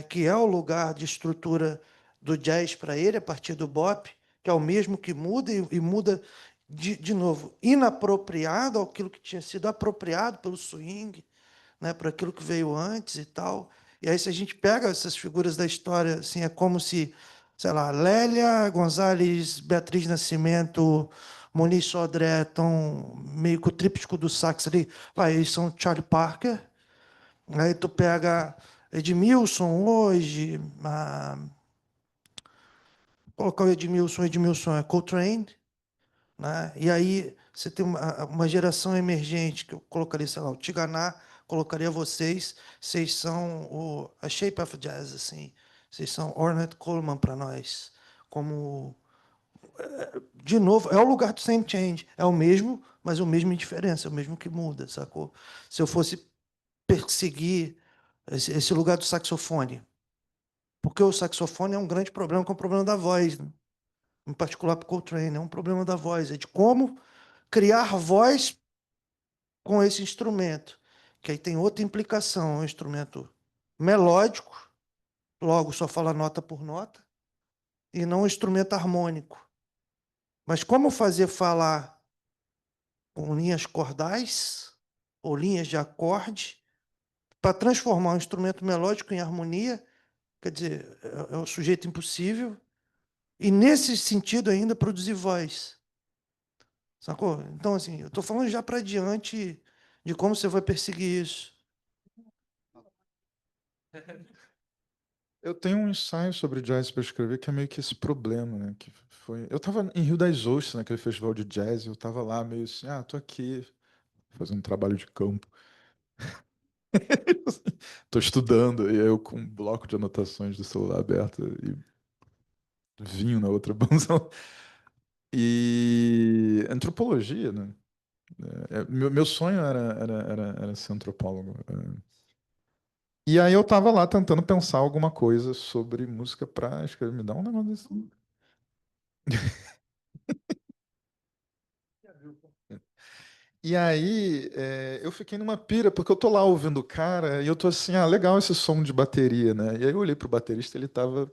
Speaker 2: que é o lugar de estrutura do jazz para ele, a partir do bop, que é o mesmo que muda e muda de novo, inapropriado àquilo que tinha sido apropriado pelo swing, né, por aquilo que veio antes e tal. E aí, se a gente pega essas figuras da história, assim, é como se sei lá, Lélia Gonzalez, Beatriz Nascimento, Moniz Sodré, estão meio que o tríptico do sax ali. Vai, eles são Charlie Parker. Aí tu pega Edmilson hoje, colocar o Edmilson é Coltrane, né? E aí você tem uma geração emergente que eu colocaria, sei lá, o Tiganá, colocaria vocês são a Shape of Jazz, assim, vocês são Ornette Coleman para nós, como de novo, é o lugar do same change, é o mesmo, mas o mesmo em diferença, é o mesmo que muda, sacou? Se eu fosse perseguir esse lugar do saxofone, porque o saxofone é um grande problema, que é o problema da voz, né? Em particular para o Coltrane, é um problema da voz, é de como criar voz com esse instrumento, que aí tem outra implicação, é um instrumento melódico, logo só fala nota por nota, e não um instrumento harmônico. Mas como fazer falar com linhas cordais ou linhas de acorde para transformar um instrumento melódico em harmonia, quer dizer, é um sujeito impossível, e nesse sentido ainda produzir voz. Sacou? Então, assim, eu estou falando já para diante de como você vai perseguir isso.
Speaker 1: Eu tenho um ensaio sobre jazz para escrever que é meio que esse problema, né? Que foi... Eu estava em Rio das Ostras, naquele festival de jazz, e eu estava lá meio assim, tô aqui fazendo um trabalho de campo. Tô estudando, e eu com um bloco de anotações do celular aberto e vinho na outra bunda. E antropologia, né? Meu sonho era ser antropólogo. E aí eu tava lá tentando pensar alguma coisa sobre música pra escrever. Me dá um negócio desse. E aí eu fiquei numa pira, porque eu tô lá ouvindo o cara e eu tô assim, legal esse som de bateria, né? E aí eu olhei pro baterista, ele tava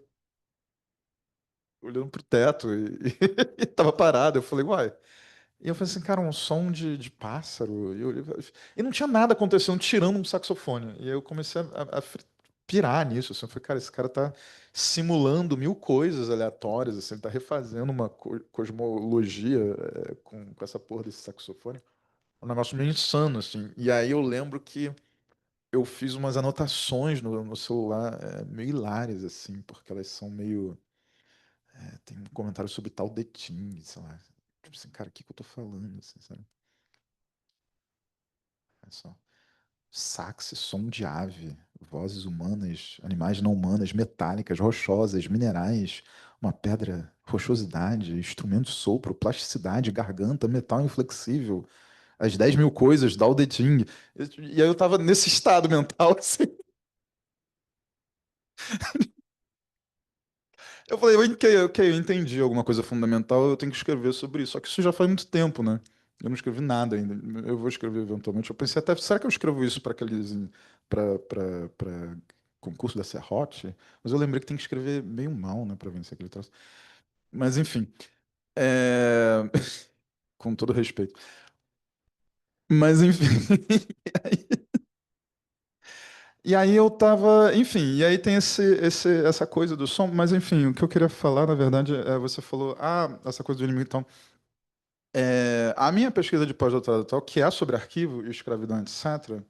Speaker 1: olhando pro teto e tava parado. Eu falei, uai. E eu falei assim, cara, um som de pássaro. E não tinha nada acontecendo tirando um saxofone. E aí eu comecei a pirar nisso. Assim. Eu falei, cara, esse cara tá simulando mil coisas aleatórias. Assim, ele tá refazendo uma cosmologia com essa porra desse saxofone. Um negócio meio insano, assim. E aí eu lembro que eu fiz umas anotações no celular meio hilárias, assim, porque elas são meio. Tem um comentário sobre tal de Ting, sei lá. Tipo assim, cara, o que que eu tô falando, assim, sabe? Olha só. Sax, som de ave, vozes humanas, animais não humanas, metálicas, rochosas, minerais, uma pedra, rochosidade, instrumento de sopro, plasticidade, garganta, metal inflexível, as 10.000 coisas, Dao De Ching. E aí eu tava nesse estado mental, assim. Eu falei, ok, eu entendi alguma coisa fundamental, eu tenho que escrever sobre isso. Só que isso já faz muito tempo, né? Eu não escrevi nada ainda. Eu vou escrever eventualmente. Eu pensei até, será que eu escrevo isso para aqueles, para concurso da Serrote? Mas eu lembrei que tem que escrever meio mal, né, para vencer aquele troço. Mas enfim, é, com todo respeito. Mas enfim. E aí eu tava, enfim, e aí tem essa coisa do som, mas enfim, o que eu queria falar, na verdade, você falou, essa coisa do inimigo, então, a minha pesquisa de pós-doutorado tal, que é sobre arquivo e escravidão, etc.,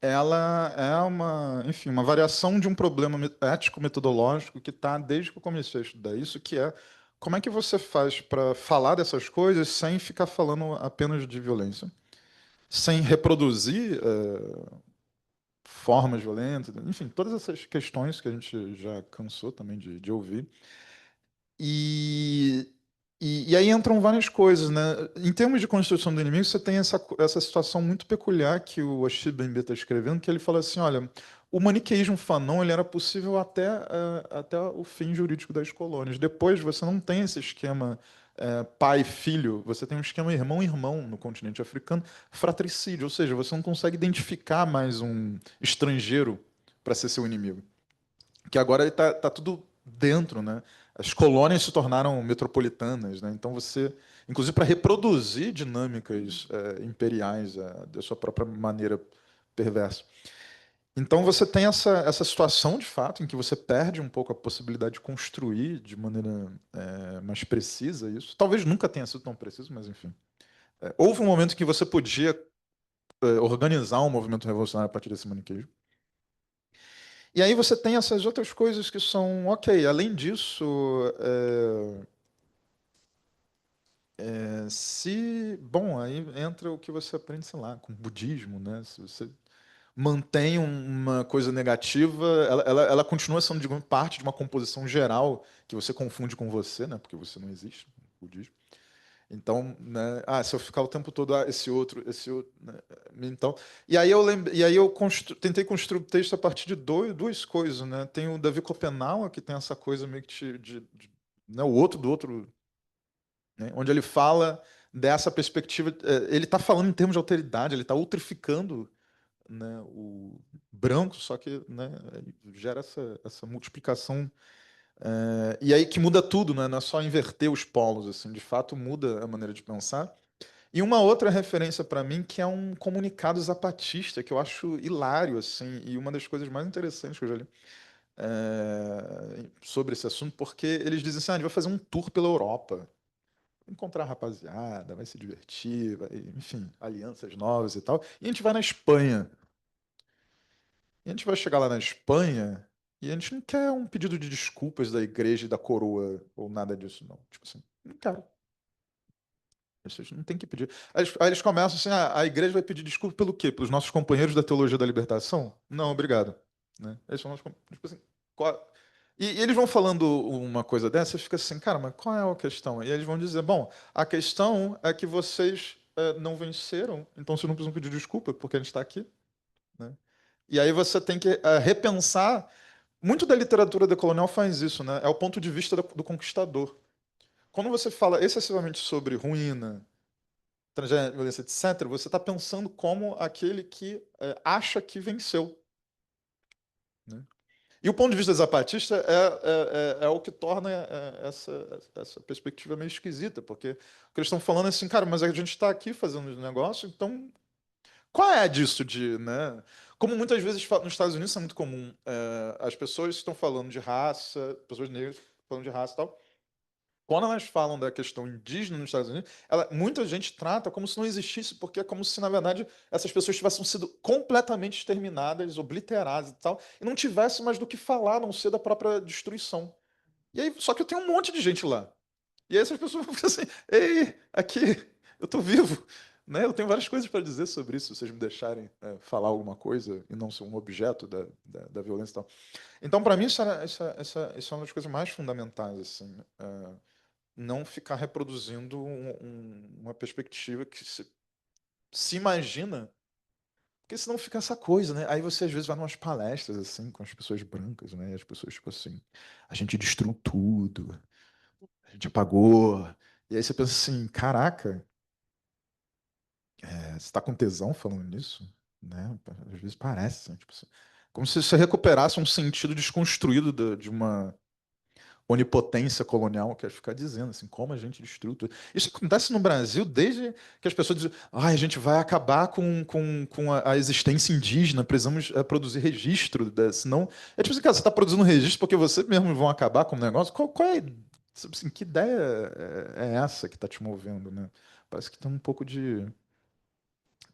Speaker 1: ela é uma, enfim, uma variação de um problema ético-metodológico que está desde que eu comecei a estudar isso, que é como é que você faz para falar dessas coisas sem ficar falando apenas de violência, sem reproduzir formas violentas, enfim, todas essas questões que a gente já cansou também de ouvir. E, e aí entram várias coisas, né? Em termos de construção do inimigo, você tem essa situação muito peculiar que o Achille Mbembe está escrevendo, que ele fala assim, olha, o maniqueísmo Fanon ele era possível até o fim jurídico das colônias. Depois você não tem esse esquema pai-filho, você tem um esquema irmão-irmão no continente africano, fratricídio, ou seja, você não consegue identificar mais um estrangeiro para ser seu inimigo que agora tá tudo dentro, né? As colônias se tornaram metropolitanas, né? Então você, inclusive para reproduzir dinâmicas imperiais da sua própria maneira perversa. Então você tem essa situação, de fato, em que você perde um pouco a possibilidade de construir de maneira mais precisa isso. Talvez nunca tenha sido tão preciso, mas enfim. Houve um momento em que você podia organizar um movimento revolucionário a partir desse maniqueísmo. E aí você tem essas outras coisas que são, ok, além disso, bom, aí entra o que você aprende, sei lá, com o budismo, né? Se você mantém uma coisa negativa, ela continua sendo, digamos, parte de uma composição geral que você confunde com você, né? Porque você não existe no budismo. Então, né? Se eu ficar o tempo todo, esse outro, né? Então, e aí eu tentei construir o texto a partir de duas coisas, né? Tem o Davi Copenaua, que tem essa coisa meio que né? O outro do outro, né? Onde ele fala dessa perspectiva, ele está falando em termos de alteridade, ele está ultrificando, né, o branco, só que, né, gera essa multiplicação e aí que muda tudo, né? Não é só inverter os polos, assim, de fato muda a maneira de pensar. E uma outra referência para mim que é um comunicado zapatista que eu acho hilário, assim, e uma das coisas mais interessantes que eu já li sobre esse assunto, porque eles dizem assim, a gente vai fazer um tour pela Europa, encontrar a rapaziada, vai se divertir, vai, enfim, alianças novas e tal, e a gente vai na Espanha. E a gente vai chegar lá na Espanha e a gente não quer um pedido de desculpas da igreja e da coroa ou nada disso, não. Tipo assim, não quero. Vocês não tem que pedir. Aí eles começam assim, a igreja vai pedir desculpa pelo quê? Pelos nossos companheiros da teologia da libertação? Não, obrigado. Né? Eles são tipo assim, e eles vão falando uma coisa dessa, e fica assim, cara, mas qual é a questão? E eles vão dizer, bom, a questão é que vocês não venceram, então vocês não precisam pedir desculpa, porque a gente está aqui. Né? E aí você tem que repensar. Muito da literatura decolonial faz isso, né? É o ponto de vista do conquistador. Quando você fala excessivamente sobre ruína, tragédia, violência, etc., você está pensando como aquele que acha que venceu. Né? E o ponto de vista zapatista é o que torna essa perspectiva meio esquisita, porque o que eles estão falando é assim, cara, mas a gente está aqui fazendo um negócio, então qual é disso de, né? Como muitas vezes nos Estados Unidos é muito comum, as pessoas estão falando de raça, pessoas negras falando de raça e tal. Quando elas falam da questão indígena nos Estados Unidos, muita gente trata como se não existisse, porque é como se, na verdade, essas pessoas tivessem sido completamente exterminadas, obliteradas e tal, e não tivesse mais do que falar, a não ser da própria destruição. E aí, só que eu tenho um monte de gente lá. E aí essas pessoas vão ficar assim, ei, aqui, eu tô vivo. Né? Eu tenho várias coisas para dizer sobre isso, se vocês me deixarem falar alguma coisa e não ser um objeto da violência e tal. Então, para mim, isso é uma das coisas mais fundamentais, assim, não ficar reproduzindo uma perspectiva que se imagina, porque senão fica essa coisa, né? Aí você às vezes vai em umas palestras, assim, com as pessoas brancas, né? E as pessoas, tipo assim, a gente destruiu tudo, a gente apagou. E aí você pensa assim, caraca, você está com tesão falando nisso? Né? Às vezes parece, né? Tipo assim, como se você recuperasse um sentido desconstruído de uma onipotência colonial, quer ficar dizendo assim, como a gente destruiu tudo. Isso acontece no Brasil desde que as pessoas dizem, a gente vai acabar com a existência indígena, precisamos produzir registro, senão... É tipo assim, cara, você está produzindo registro porque você mesmo vão acabar com o negócio? Qual é... Assim, que ideia é essa que está te movendo, né? Parece que tem um pouco de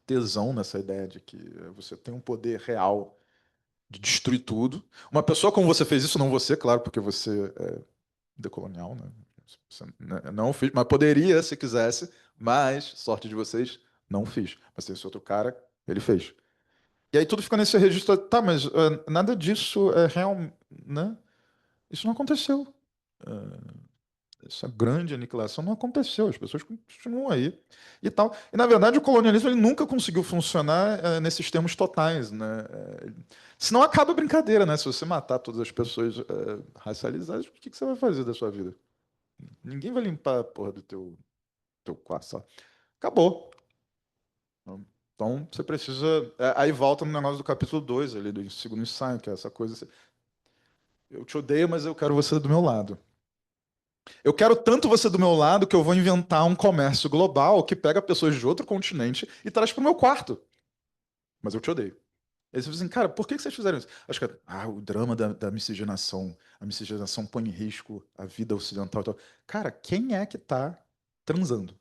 Speaker 1: tesão nessa ideia de que você tem um poder real de destruir tudo. Uma pessoa como você fez isso, não você, claro, porque você é decolonial, né? Você não fiz, mas poderia se quisesse, mas, sorte de vocês, não fiz. Mas tem esse outro cara, ele fez. E aí tudo fica nesse registro, tá, mas nada disso é real, né? Isso não aconteceu. Essa grande aniquilação não aconteceu, as pessoas continuam aí e tal. E, na verdade, o colonialismo ele nunca conseguiu funcionar nesses termos totais, né? Senão acaba a brincadeira, né? Se você matar todas as pessoas racializadas, o que você vai fazer da sua vida? Ninguém vai limpar a porra do teu quarto, sabe? Acabou. Então, você precisa... aí volta no negócio do capítulo 2 ali, do segundo ensaio, que é essa coisa... Eu te odeio, mas eu quero você do meu lado. Eu quero tanto você do meu lado que eu vou inventar um comércio global que pega pessoas de outro continente e traz para o meu quarto. Mas eu te odeio. Aí você fala assim, cara, por que vocês fizeram isso? Acho que o drama da miscigenação. A miscigenação põe em risco a vida ocidental e tal. Cara, quem é que tá transando?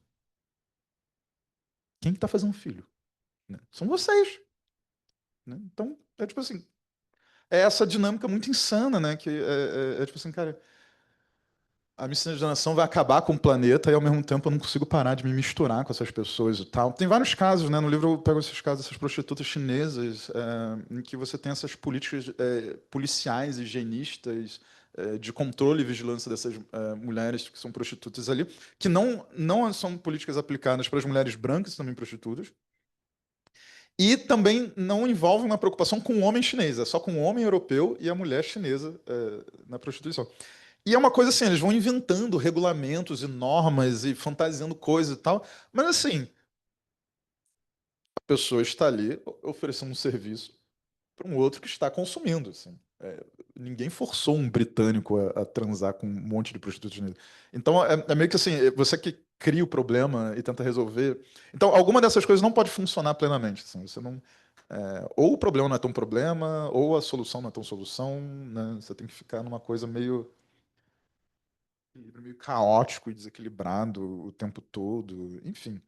Speaker 1: Quem que tá fazendo filho? Né? São vocês. Né? Então, é tipo assim, é essa dinâmica muito insana, né? Que é tipo assim, cara, a miscigenação vai acabar com o planeta e ao mesmo tempo eu não consigo parar de me misturar com essas pessoas e tal. Tem vários casos, né? No livro eu pego esses casos, essas prostitutas chinesas, em que você tem essas políticas policiais, higienistas, de controle e vigilância dessas mulheres que são prostitutas ali, que não são políticas aplicadas para as mulheres brancas também prostitutas, e também não envolve uma preocupação com o homem chinês, é só com o homem europeu e a mulher chinesa na prostituição. E é uma coisa assim, eles vão inventando regulamentos e normas e fantasiando coisas e tal, mas assim, a pessoa está ali oferecendo um serviço para um outro que está consumindo, assim. Ninguém forçou um britânico a transar com um monte de prostitutas chinesas. Então é meio que assim, você que cria o problema e tenta resolver. Então, alguma dessas coisas não pode funcionar plenamente, assim. Você não, ou o problema não é tão problema, ou a solução não é tão solução, né? Você tem que ficar numa coisa meio caótico e desequilibrado o tempo todo, enfim.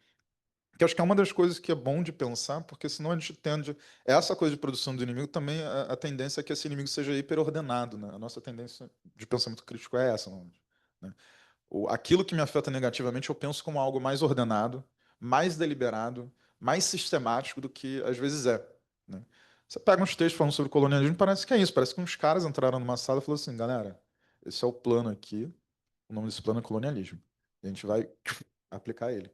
Speaker 1: Que acho que é uma das coisas que é bom de pensar, porque senão a gente tende. Essa coisa de produção do inimigo também, a tendência é que esse inimigo seja hiperordenado, né? A nossa tendência de pensamento crítico é essa, né? Aquilo que me afeta negativamente eu penso como algo mais ordenado, mais deliberado, mais sistemático do que às vezes é, né? Você pega uns textos falando sobre colonialismo, parece que é isso, parece que uns caras entraram numa sala e falaram assim, galera, esse é o plano aqui, o nome desse plano é colonialismo. E a gente vai aplicar ele.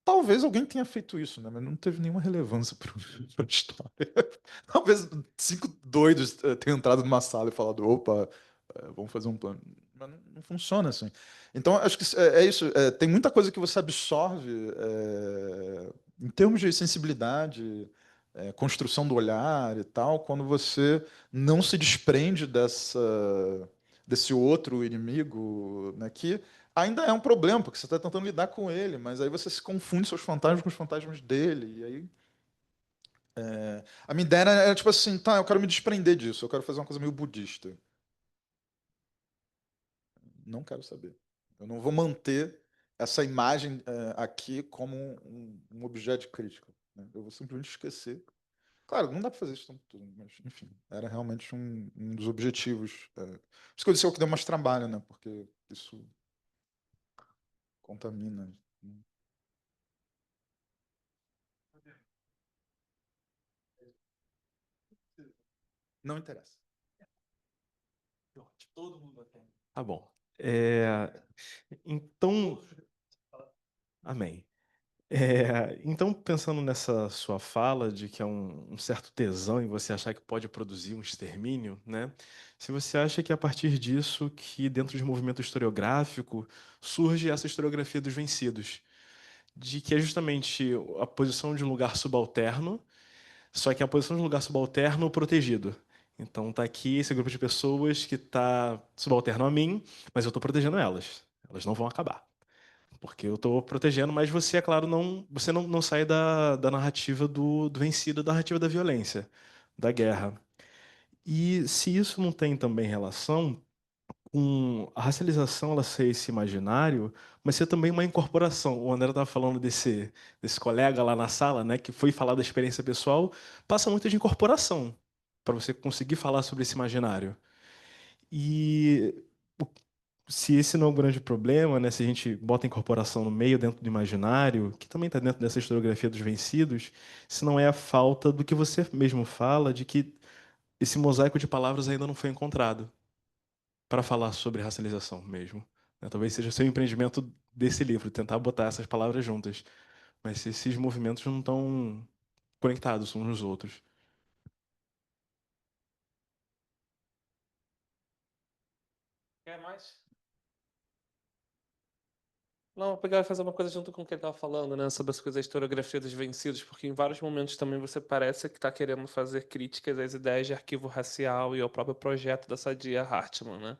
Speaker 1: Talvez alguém tenha feito isso, né? Mas não teve nenhuma relevância para a história. Talvez 5 doidos tenham entrado numa sala e falado, opa, vamos fazer um plano. Mas não funciona assim. Então, acho que é isso. Tem muita coisa que você absorve em termos de sensibilidade, construção do olhar e tal, quando você não se desprende desse outro inimigo, né, que ainda é um problema, porque você está tentando lidar com ele, mas aí você se confunde seus fantasmas com os fantasmas dele, e aí a minha ideia era tipo assim, tá, eu quero me desprender disso, eu quero fazer uma coisa meio budista. Não quero saber. Eu não vou manter essa imagem aqui como um objeto de crítica, né? Eu vou simplesmente esquecer. Claro, não dá para fazer isso tanto tudo, mas enfim, era realmente um dos objetivos. Por isso que eu disse que é o que deu mais trabalho, né? Porque isso contamina. Né? Não interessa.
Speaker 2: Todo mundo tem.
Speaker 4: Tá bom. É, Então, amém. Então, pensando nessa sua fala de que é um certo tesão em você achar que pode produzir um extermínio, né? Se você acha que é a partir disso que dentro de movimento historiográfico surge essa historiografia dos vencidos, de que é justamente a posição de um lugar subalterno, só que é a posição de um lugar subalterno protegido. Então tá aqui esse grupo de pessoas que tá subalterno a mim, mas eu estou protegendo elas. Elas não vão acabar. Porque eu estou protegendo, mas você, é claro, você não sai da narrativa do vencido, da narrativa da violência, da guerra. E se isso não tem também relação com a racialização, ela ser esse imaginário, mas ser também uma incorporação. O André estava falando desse colega lá na sala, né, que foi falar da experiência pessoal, passa muito de incorporação para você conseguir falar sobre esse imaginário. E o- se esse não é um grande problema, né, se a gente bota a incorporação no meio, dentro do imaginário, que também está dentro dessa historiografia dos vencidos, se não é a falta do que você mesmo fala, de que esse mosaico de palavras ainda não foi encontrado para falar sobre racialização mesmo. Né? Talvez seja o seu empreendimento desse livro, tentar botar essas palavras juntas. Mas se esses movimentos não estão conectados uns nos outros.
Speaker 3: Quer mais? Não, vou pegar e fazer uma coisa junto com o que ele estava falando, né? Sobre as coisas da historiografia dos vencidos, porque em vários momentos também você parece que está querendo fazer críticas às ideias de arquivo racial e ao próprio projeto da Saidiya Hartman, né?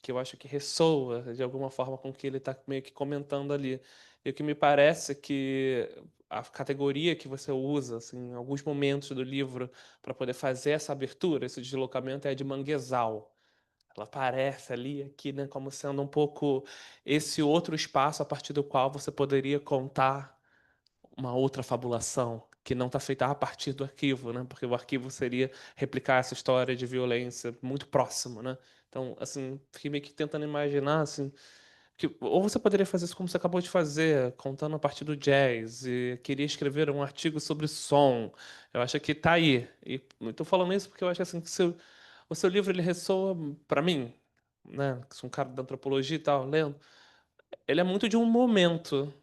Speaker 3: Que eu acho que ressoa de alguma forma com o que ele está meio que comentando ali. E o que me parece é que a categoria que você usa, assim, em alguns momentos do livro, para poder fazer essa abertura, esse deslocamento, é a de manguezal. Ela aparece ali, aqui, né, como sendo um pouco esse outro espaço a partir do qual você poderia contar uma outra fabulação que não está feita a partir do arquivo, né? Porque o arquivo seria replicar essa história de violência muito próximo, né? Então, assim, fiquei meio que tentando imaginar, assim, que ou você poderia fazer isso como você acabou de fazer, contando a partir do jazz, e queria escrever um artigo sobre som. Eu acho que está aí. E estou falando isso porque eu acho assim, que o seu livro ele ressoa para mim, né? Que sou um cara da antropologia e tal, lendo. Ele é muito de um momento.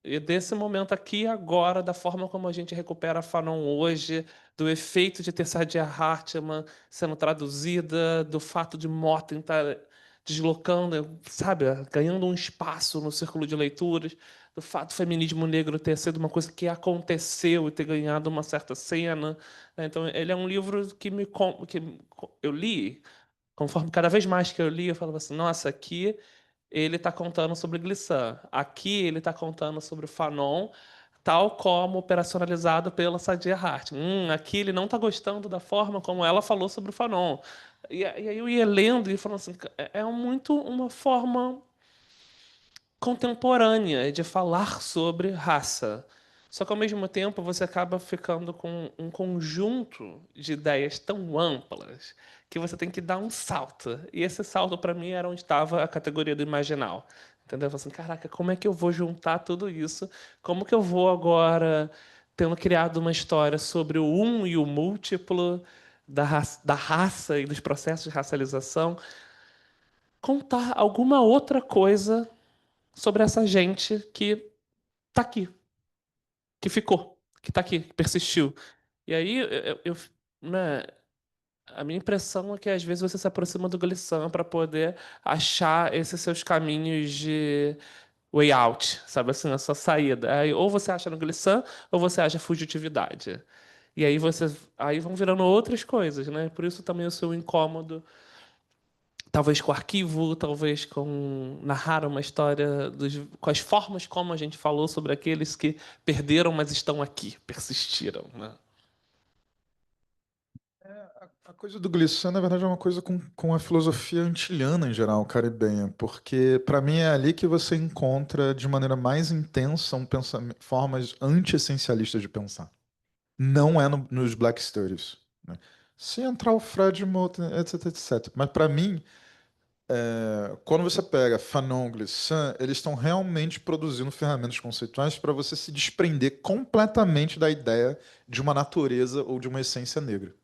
Speaker 3: E desse momento aqui e agora, da forma como a gente recupera a Fanon hoje, do efeito de ter Saadia Hartmann sendo traduzida, do fato de Motten estar deslocando, sabe, ganhando um espaço no círculo de leituras, do fato do feminismo negro ter sido uma coisa que aconteceu e ter ganhado uma certa cena, né? Então, ele é um livro que eu li, conforme cada vez mais que eu li, eu falava assim, nossa, aqui ele está contando sobre Glissant. Aqui ele está contando sobre o Fanon, tal como operacionalizado pela Saadia Hartmann. Aqui ele não está gostando da forma como ela falou sobre o Fanon. E aí eu ia lendo e falando assim, é muito uma forma contemporânea de falar sobre raça. Só que, ao mesmo tempo, você acaba ficando com um conjunto de ideias tão amplas que você tem que dar um salto. E esse salto, para mim, era onde estava a categoria do imaginal. Entendeu? Eu falei assim, caraca, como é que eu vou juntar tudo isso? Como que eu vou agora, tendo criado uma história sobre o um e o múltiplo da raça e dos processos de racialização, contar alguma outra coisa sobre essa gente que tá aqui, que ficou, que tá aqui, que persistiu. E aí, né, a minha impressão é que às vezes você se aproxima do Glissant para poder achar esses seus caminhos de way out, sabe assim, a sua saída. Aí, ou você acha no Glissant, ou você acha fugitividade. E aí vão virando outras coisas, né? Por isso também o seu incômodo talvez com arquivo, talvez com narrar uma história com as formas como a gente falou sobre aqueles que perderam, mas estão aqui, persistiram, né?
Speaker 1: A coisa do Glissant, na verdade, é uma coisa com a filosofia antilhana em geral, caribenha, porque para mim é ali que você encontra de maneira mais intensa formas anti-essencialistas de pensar. Não é nos Black Studies, né? Se entrar o Fred Moten, etc, etc. Mas para mim, quando você pega Fanon, Glissant, eles estão realmente produzindo ferramentas conceituais para você se desprender completamente da ideia de uma natureza ou de uma essência negra.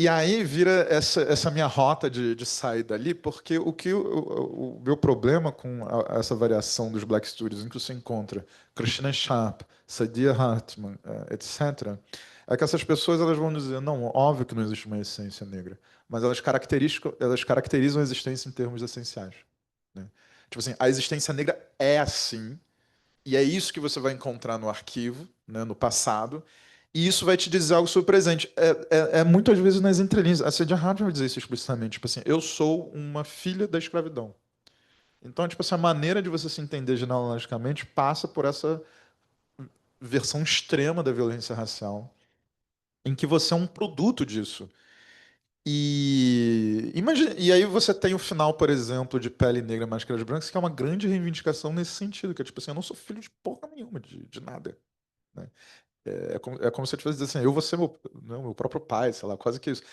Speaker 1: E aí vira essa minha rota de sair dali, porque o meu problema com essa variação dos Black Studios, em que você encontra Christina Sharp, Saadia Hartmann, etc., é que essas pessoas elas vão dizer, não, óbvio que não existe uma essência negra, mas elas caracterizam a existência em termos essenciais, né? Tipo assim, a existência negra é assim, e é isso que você vai encontrar no arquivo, né, no passado, e isso vai te dizer algo sobre o presente. É muitas vezes nas entrelinhas. A Saadia Hartmann vai dizer isso explicitamente. Tipo assim, eu sou uma filha da escravidão. Então, tipo assim, a maneira de você se entender genealogicamente passa por essa versão extrema da violência racial, em que você é um produto disso. E aí você tem o final, por exemplo, de Pele Negra, Máscaras Brancas, que é uma grande reivindicação nesse sentido, que é tipo assim, eu não sou filho de porra nenhuma, de nada, né? É como se eu tivesse dizendo assim, eu vou ser meu próprio pai, sei lá, quase que isso.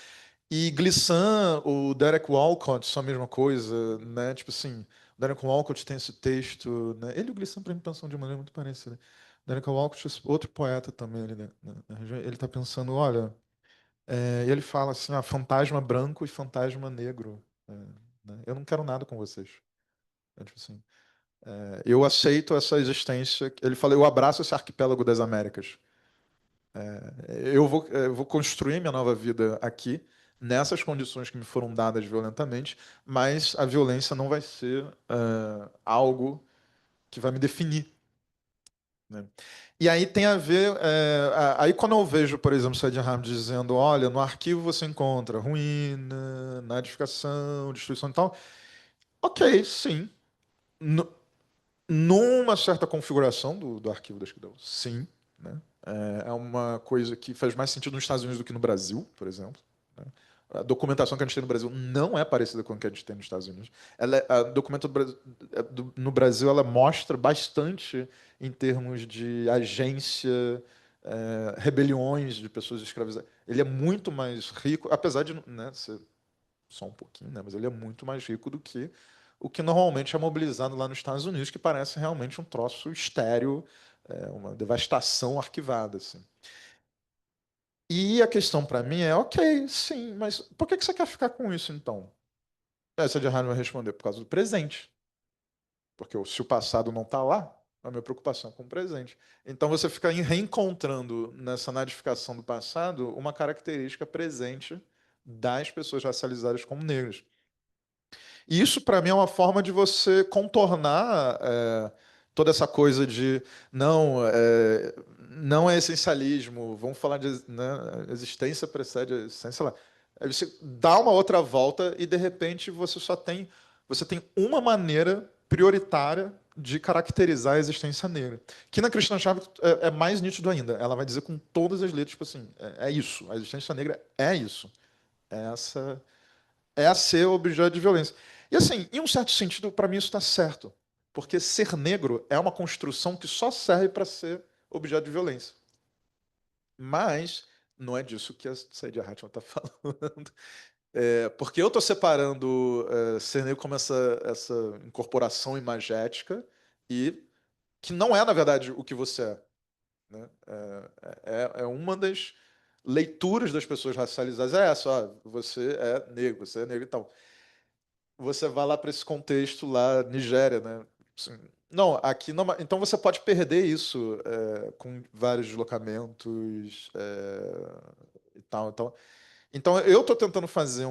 Speaker 1: E Glissant, o Derek Walcott, são a mesma coisa, né? Tipo assim, o Derek Walcott tem esse texto, né? Ele e o Glissant, para mim, pensam de maneira muito parecida. Derek Walcott, outro poeta também ali na região, ele está pensando, olha, e ele fala assim, fantasma branco e fantasma negro, né? Eu não quero nada com vocês. Tipo assim, eu aceito essa existência. Ele fala, eu abraço esse arquipélago das Américas. Eu vou construir minha nova vida aqui, nessas condições que me foram dadas violentamente, mas a violência não vai ser algo que vai me definir, né? E aí tem a ver. Aí quando eu vejo, por exemplo, Said Harm dizendo: olha, no arquivo você encontra ruína, na edificação, destruição e tal. Ok, sim. Numa certa configuração do arquivo da escuridão, sim. né? É uma coisa que faz mais sentido nos Estados Unidos do que no Brasil, por exemplo, né? A documentação que a gente tem no Brasil não é parecida com a que a gente tem nos Estados Unidos. A documento no Brasil ela mostra bastante em termos de agência, rebeliões de pessoas escravizadas. Ele é muito mais rico, apesar de, né, ser só um pouquinho, né, mas ele é muito mais rico do que o que normalmente é mobilizado lá nos Estados Unidos, que parece realmente um troço estéril, uma devastação arquivada, assim. E a questão para mim é, ok, sim, mas por que você quer ficar com isso então? Essa de Harvard vai responder, por causa do presente. Porque se o passado não está lá, a minha preocupação é com o presente. Então você fica reencontrando nessa nadificação do passado uma característica presente das pessoas racializadas como negras. E isso, para mim, é uma forma de você contornar toda essa coisa de não é essencialismo, vamos falar de, né, existência precede a existência, sei lá. Aí você dá uma outra volta e, de repente, você tem uma maneira prioritária de caracterizar a existência negra. Que na Christian Schaff é mais nítido ainda. Ela vai dizer com todas as letras, tipo assim, é isso, a existência negra é isso. É essa a ser objeto de violência. E assim, em um certo sentido, para mim isso está certo. Porque ser negro é uma construção que só serve para ser objeto de violência. Mas não é disso que a Saidia Hatman está falando. Porque eu estou separando ser negro como essa incorporação imagética e que não é, na verdade, o que você é. Né? É uma das leituras das pessoas racializadas. É essa, ó, você é negro e tal. Você vai lá para esse contexto lá, Nigéria, né? Assim, não, aqui não. Então você pode perder isso com vários deslocamentos e tal. Então eu estou tentando fazer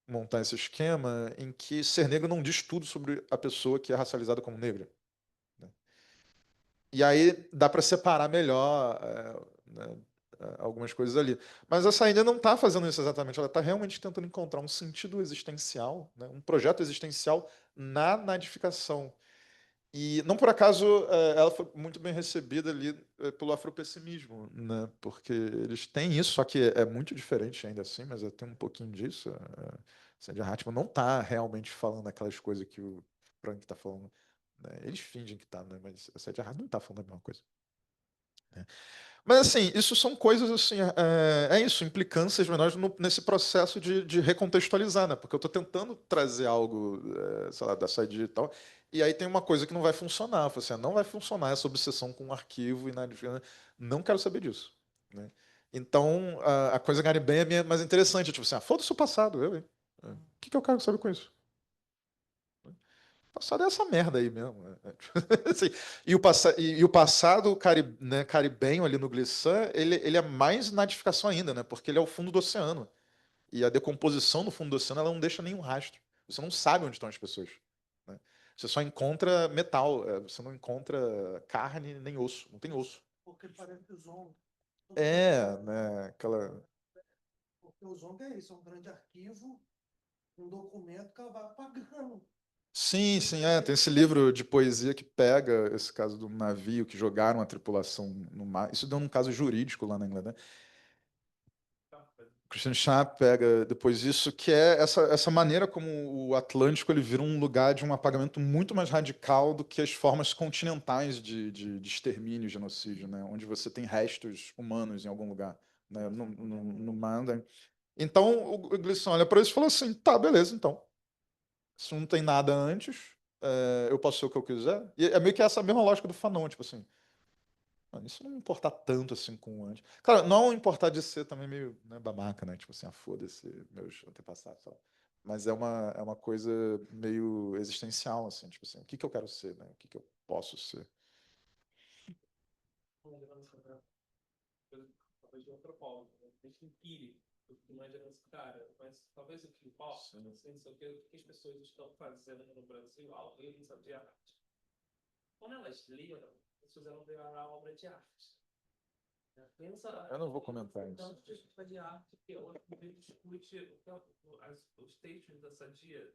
Speaker 1: montar esse esquema em que ser negro não diz tudo sobre a pessoa que é racializada como negra. Né? E aí dá para separar melhor né, algumas coisas ali. Mas essa ainda não está fazendo isso exatamente. Ela está realmente tentando encontrar um sentido existencial, né, um projeto existencial na nadificação. E não por acaso ela foi muito bem recebida ali pelo afropessimismo, né? Porque eles têm isso, só que é muito diferente ainda assim, mas tem um pouquinho disso. Saidia Hatman não está realmente falando aquelas coisas que o Frank está falando. Né? Eles fingem que está, né? Mas a Saidia Hatman não está falando a mesma coisa. Né? Mas assim, isso são coisas assim, isso, implicâncias menores nesse processo de recontextualizar, né? Porque eu estou tentando trazer algo, sei lá, da Saidia e tal, e aí tem uma coisa que não vai funcionar. Eu falo assim, não vai funcionar essa obsessão com um arquivo e nada, não quero saber disso. Né? Então, a coisa caribenha é mais interessante, tipo assim, foda-se o passado, hein? O que eu quero saber com isso? Passado é essa merda aí mesmo. Né? Assim, e o passado né, caribenho ali no Glissant, ele é mais nadificação ainda, né? Porque ele é o fundo do oceano. E a decomposição no fundo do oceano ela não deixa nenhum rastro. Você não sabe onde estão as pessoas. Né? Você só encontra metal, você não encontra carne nem osso. Não tem osso.
Speaker 2: Porque parece que os homens.
Speaker 1: Né? Aquela.
Speaker 2: Porque os homens é isso, é um grande arquivo, um documento que ela vai apagando.
Speaker 1: Sim, sim, tem esse livro de poesia que pega esse caso do navio que jogaram a tripulação no mar. Isso deu um caso jurídico lá na Inglaterra. Christian Schaap pega depois isso, que é essa maneira como o Atlântico ele vira um lugar de um apagamento muito mais radical do que as formas continentais de extermínio e genocídio, né? Onde você tem restos humanos em algum lugar, né? No mar. Né? Então o Glisson olha para isso e fala assim: tá, beleza, então. Se não tem nada antes, eu posso ser o que eu quiser. E é meio que essa mesma lógica do Fanon, tipo assim. Mano, isso não importar tanto assim com o antes. Claro, não importar de ser também meio né, babaca, né? Tipo assim, foda-se meus antepassados, sei lá. Mas é uma coisa meio existencial, assim, tipo assim, o que eu quero ser, né? O que eu posso ser.
Speaker 3: Talvez de antropólogo, né? A gente empírico, imaginando esse cara, mas talvez o que importa, assim, o que as pessoas estão fazendo no Brasil ao ler livros de arte. Quando elas leram, elas fizeram virar obra de arte. Pensa,
Speaker 1: Eu não vou comentar isso.
Speaker 3: tanto de tipo de arte que eu discute os textos da Sadia.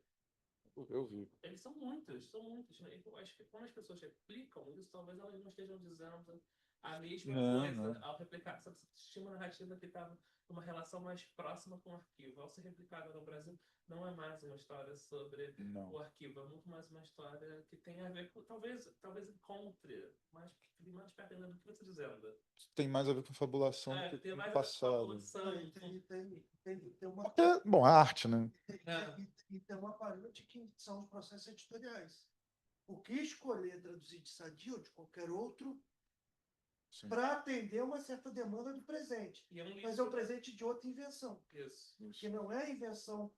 Speaker 1: Eu vi.
Speaker 3: Eles são muitos, são muitos. Eu acho que quando as pessoas replicam isso, talvez elas não estejam dizendo a mesma
Speaker 1: Não,
Speaker 3: coisa
Speaker 1: não.
Speaker 3: ao replicar. Só que você tinha uma narrativa que estava numa relação mais próxima com o arquivo. Ao ser replicada no Brasil, não é mais uma história sobre
Speaker 1: Não.
Speaker 3: o arquivo, é muito mais uma história que tem a ver com. Talvez encontre mais perto ainda do que você está dizendo.
Speaker 1: Tem mais a ver com fabulação do que
Speaker 3: Tem
Speaker 1: com
Speaker 3: mais
Speaker 1: o passado.
Speaker 3: fabulação.
Speaker 2: Tem uma
Speaker 1: Porque, bom, a arte, né?
Speaker 2: E tem uma variante que são os processos editoriais. O que escolher traduzir de Sadia ou de qualquer outro
Speaker 1: Sim.
Speaker 2: para atender uma certa demanda do presente.
Speaker 3: E é um
Speaker 2: Mas é um presente de outra invenção,
Speaker 3: Isso.
Speaker 2: que não é a invenção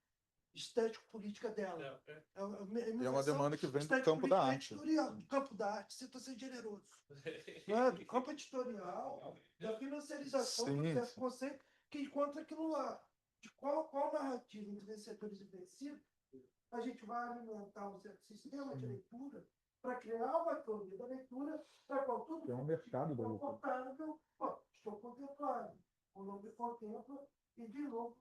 Speaker 2: estético-política dela. É uma
Speaker 1: E é uma
Speaker 2: invenção
Speaker 1: demanda que vem do campo da arte.
Speaker 2: editorial, do campo da arte, você está sendo generoso. Não é? Do campo editorial, da financiarização do
Speaker 1: Sim,
Speaker 2: certo
Speaker 1: sim.
Speaker 2: conceito que encontra aquilo lá. De qual narrativa entre vencedores e vencidos a gente vai alimentar um certo sistema de leitura para criar uma teoria da leitura para qual tudo
Speaker 1: É um mercado da leitura.
Speaker 2: confortável. Estou contemplado. O nome contempla e, de novo,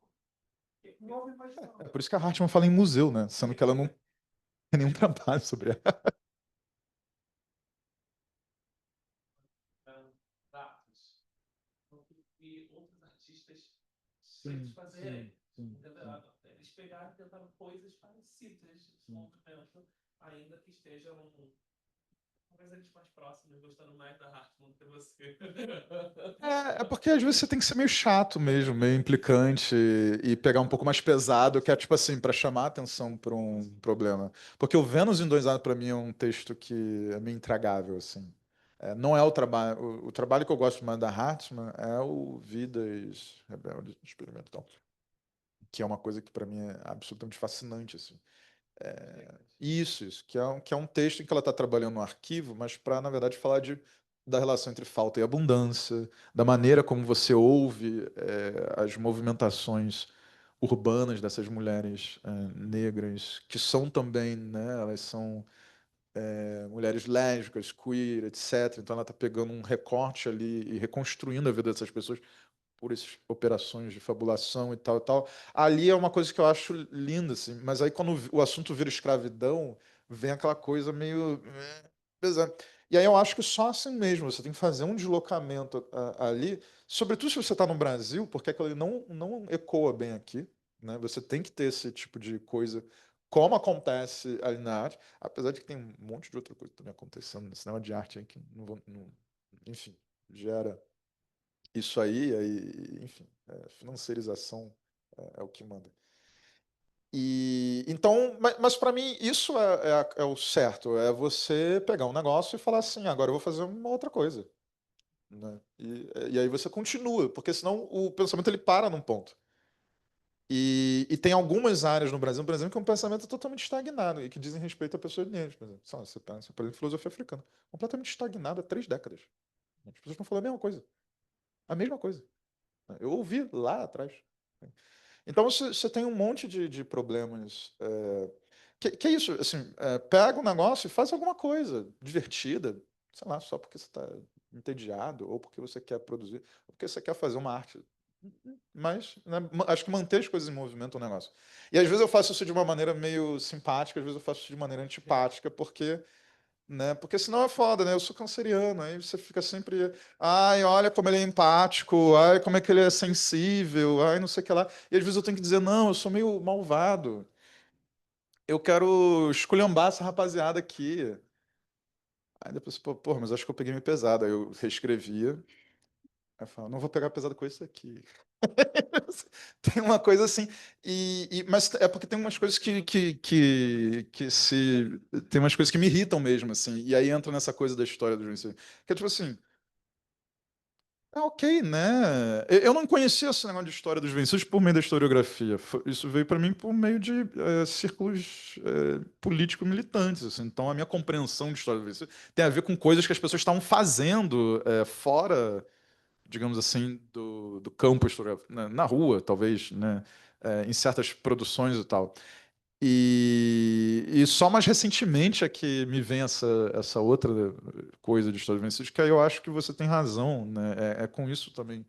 Speaker 2: novo imaginário.
Speaker 1: É por isso que a Hartmann fala em museu, né? Sendo que ela não tem nenhum trabalho sobre ela.
Speaker 3: Dados. E outros artistas fazerem. Eles pegaram e tentaram coisas parecidas nesse movimento, ainda que estejam talvez eles mais próximos, gostando mais da Hartmann que você.
Speaker 1: É porque às vezes você tem que ser meio chato mesmo, meio implicante e pegar um pouco mais pesado, que é tipo assim, para chamar a atenção para um problema. Porque o Vênus em Dois Anos, para mim, é um texto que é meio intragável, assim. Não é o trabalho. O trabalho que eu gosto mais da Hartmann é o Vidas Rebeldes Experimental, que é uma coisa que para mim é absolutamente fascinante, assim. Isso, que é um texto em que ela está trabalhando no arquivo, mas para, na verdade, falar da relação entre falta e abundância, da maneira como você ouve as movimentações urbanas dessas mulheres negras, que são também, né, elas são mulheres lésbicas, queer, etc. Então ela está pegando um recorte ali e reconstruindo a vida dessas pessoas por essas operações de fabulação e tal e tal. Ali é uma coisa que eu acho linda, assim, mas aí quando o assunto vira escravidão, vem aquela coisa meio pesada. E aí eu acho que só assim mesmo, você tem que fazer um deslocamento ali, sobretudo se você está no Brasil, porque aquilo não ecoa bem aqui, né? Você tem que ter esse tipo de coisa, como acontece ali na arte, apesar de que tem um monte de outra coisa também acontecendo no cinema de arte aí que enfim, gera isso aí, enfim, financiarização é o que manda. E então, mas para mim isso é o certo, é você pegar um negócio e falar assim, agora eu vou fazer uma outra coisa, né? E aí você continua, porque senão o pensamento ele para num ponto. E tem algumas áreas no Brasil, por exemplo, que é um pensamento totalmente estagnado e que dizem respeito a pessoas negras, por exemplo. Você pensa, por exemplo, filosofia africana, completamente estagnada há 3 décadas. As pessoas estão falando a mesma coisa. A mesma coisa. Eu ouvi lá atrás. Então você tem um monte de problemas. Que é isso? Assim, pega um negócio e faz alguma coisa divertida, sei lá, só porque você está entediado, ou porque você quer produzir, ou porque você quer fazer uma arte. Mas né, acho que manter as coisas em movimento é um negócio. E às vezes eu faço isso de uma maneira meio simpática, às vezes eu faço isso de maneira antipática, porque né? Porque senão é foda, né? Eu sou canceriano, aí você fica sempre, ai, olha como ele é empático, ai, como é que ele é sensível, ai, não sei o que lá. E às vezes eu tenho que dizer, não, eu sou meio malvado. Eu quero esculhambar essa rapaziada aqui. Aí depois, pô, mas acho que eu peguei meio pesado. Aí eu reescrevia. Aí eu falo, não vou pegar pesado com isso aqui. Tem uma coisa assim, mas é porque tem umas coisas que se. Tem umas coisas que me irritam mesmo, assim. E aí entra nessa coisa da história do Juiz. Que é tipo assim. Ok, né? Eu não conhecia esse negócio de história dos vencidos por meio da historiografia. Isso veio para mim por meio de círculos político-militantes. Assim. Então, a minha compreensão de história dos vencidos tem a ver com coisas que as pessoas estavam fazendo fora, digamos assim, do campo historiográfico, na rua, talvez, né? Em certas produções e tal. E só mais recentemente é que me vem essa outra coisa de Estados Unidos, que aí eu acho que você tem razão, né? É com isso também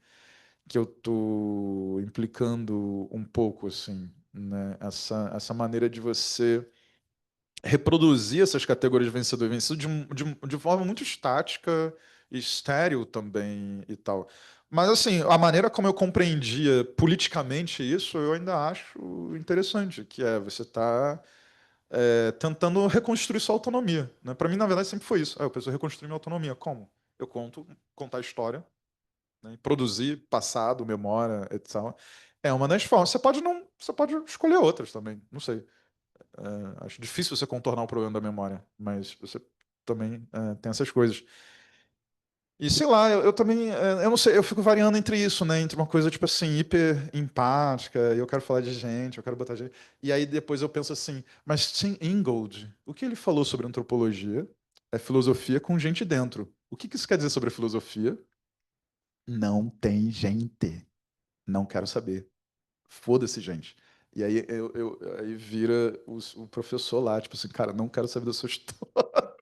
Speaker 1: que eu tô implicando um pouco, assim, né? Essa maneira de você reproduzir essas categorias de vencedor e vencido de forma muito estática estéril também e tal. Mas, assim, a maneira como eu compreendia politicamente isso, eu ainda acho interessante, que é você tá tentando reconstruir sua autonomia, né? Para mim, na verdade, sempre foi isso. Eu preciso reconstruir minha autonomia. Como? Eu contar história, né? Produzir passado, memória, etc. É uma das formas. Você pode escolher outras também. Não sei. Acho difícil você contornar o problema da memória, mas você também tem essas coisas. E sei lá, eu também, eu não sei, eu fico variando entre isso, né? Entre uma coisa, tipo assim, hiper empática, e eu quero falar de gente, eu quero botar gente. E aí depois eu penso assim, mas Tim Ingold, o que ele falou sobre antropologia é filosofia com gente dentro. O que isso quer dizer sobre a filosofia? Não tem gente. Não quero saber. Foda-se, gente. E aí, aí vira o professor lá, tipo assim, cara, não quero saber da sua história.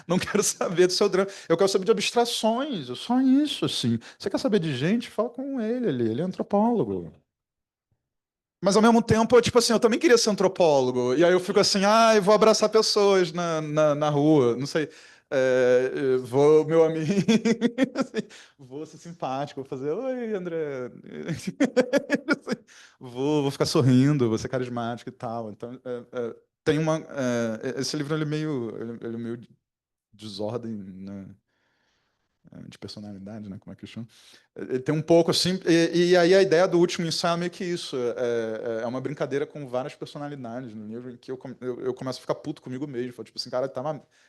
Speaker 1: Não quero saber do seu drama. Eu quero saber de abstrações. É só isso, assim. Você quer saber de gente? Fala com ele ali. Ele é antropólogo. Mas ao mesmo tempo, tipo assim, eu também queria ser antropólogo. E aí eu fico assim, eu vou abraçar pessoas na rua. Não sei. Eu vou, meu amigo. Assim, vou ser simpático, vou fazer, oi, André. Vou ficar sorrindo, vou ser carismático e tal. Então, tem uma. Esse livro ele é meio desordem, né, de personalidade, né, como é que chama? Ele tem um pouco assim, e aí a ideia do último ensaio é meio que isso, é uma brincadeira com várias personalidades no livro, em que eu começo a ficar puto comigo mesmo, falo, tipo assim, cara,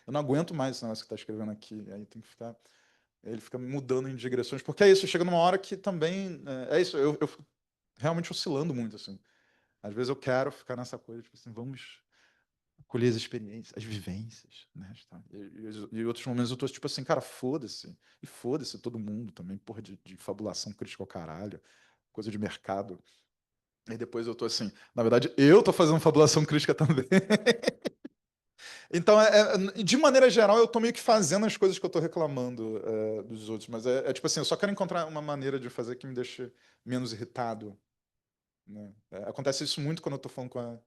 Speaker 1: eu não aguento mais esse negócio que tá escrevendo aqui, aí tem que ficar, ele fica mudando em digressões, porque é isso, chega numa hora que também, isso, eu fico realmente oscilando muito, assim, às vezes eu quero ficar nessa coisa, tipo assim, vamos colher as experiências, as vivências, né? Tá? E outros momentos eu tô tipo assim, cara, foda-se. E foda-se todo mundo também, porra de fabulação crítica ao caralho, coisa de mercado. E depois eu tô assim, na verdade, eu tô fazendo fabulação crítica também. Então, de maneira geral, eu tô meio que fazendo as coisas que eu tô reclamando dos outros, mas tipo assim, eu só quero encontrar uma maneira de fazer que me deixe menos irritado, né? Acontece isso muito quando eu tô falando com a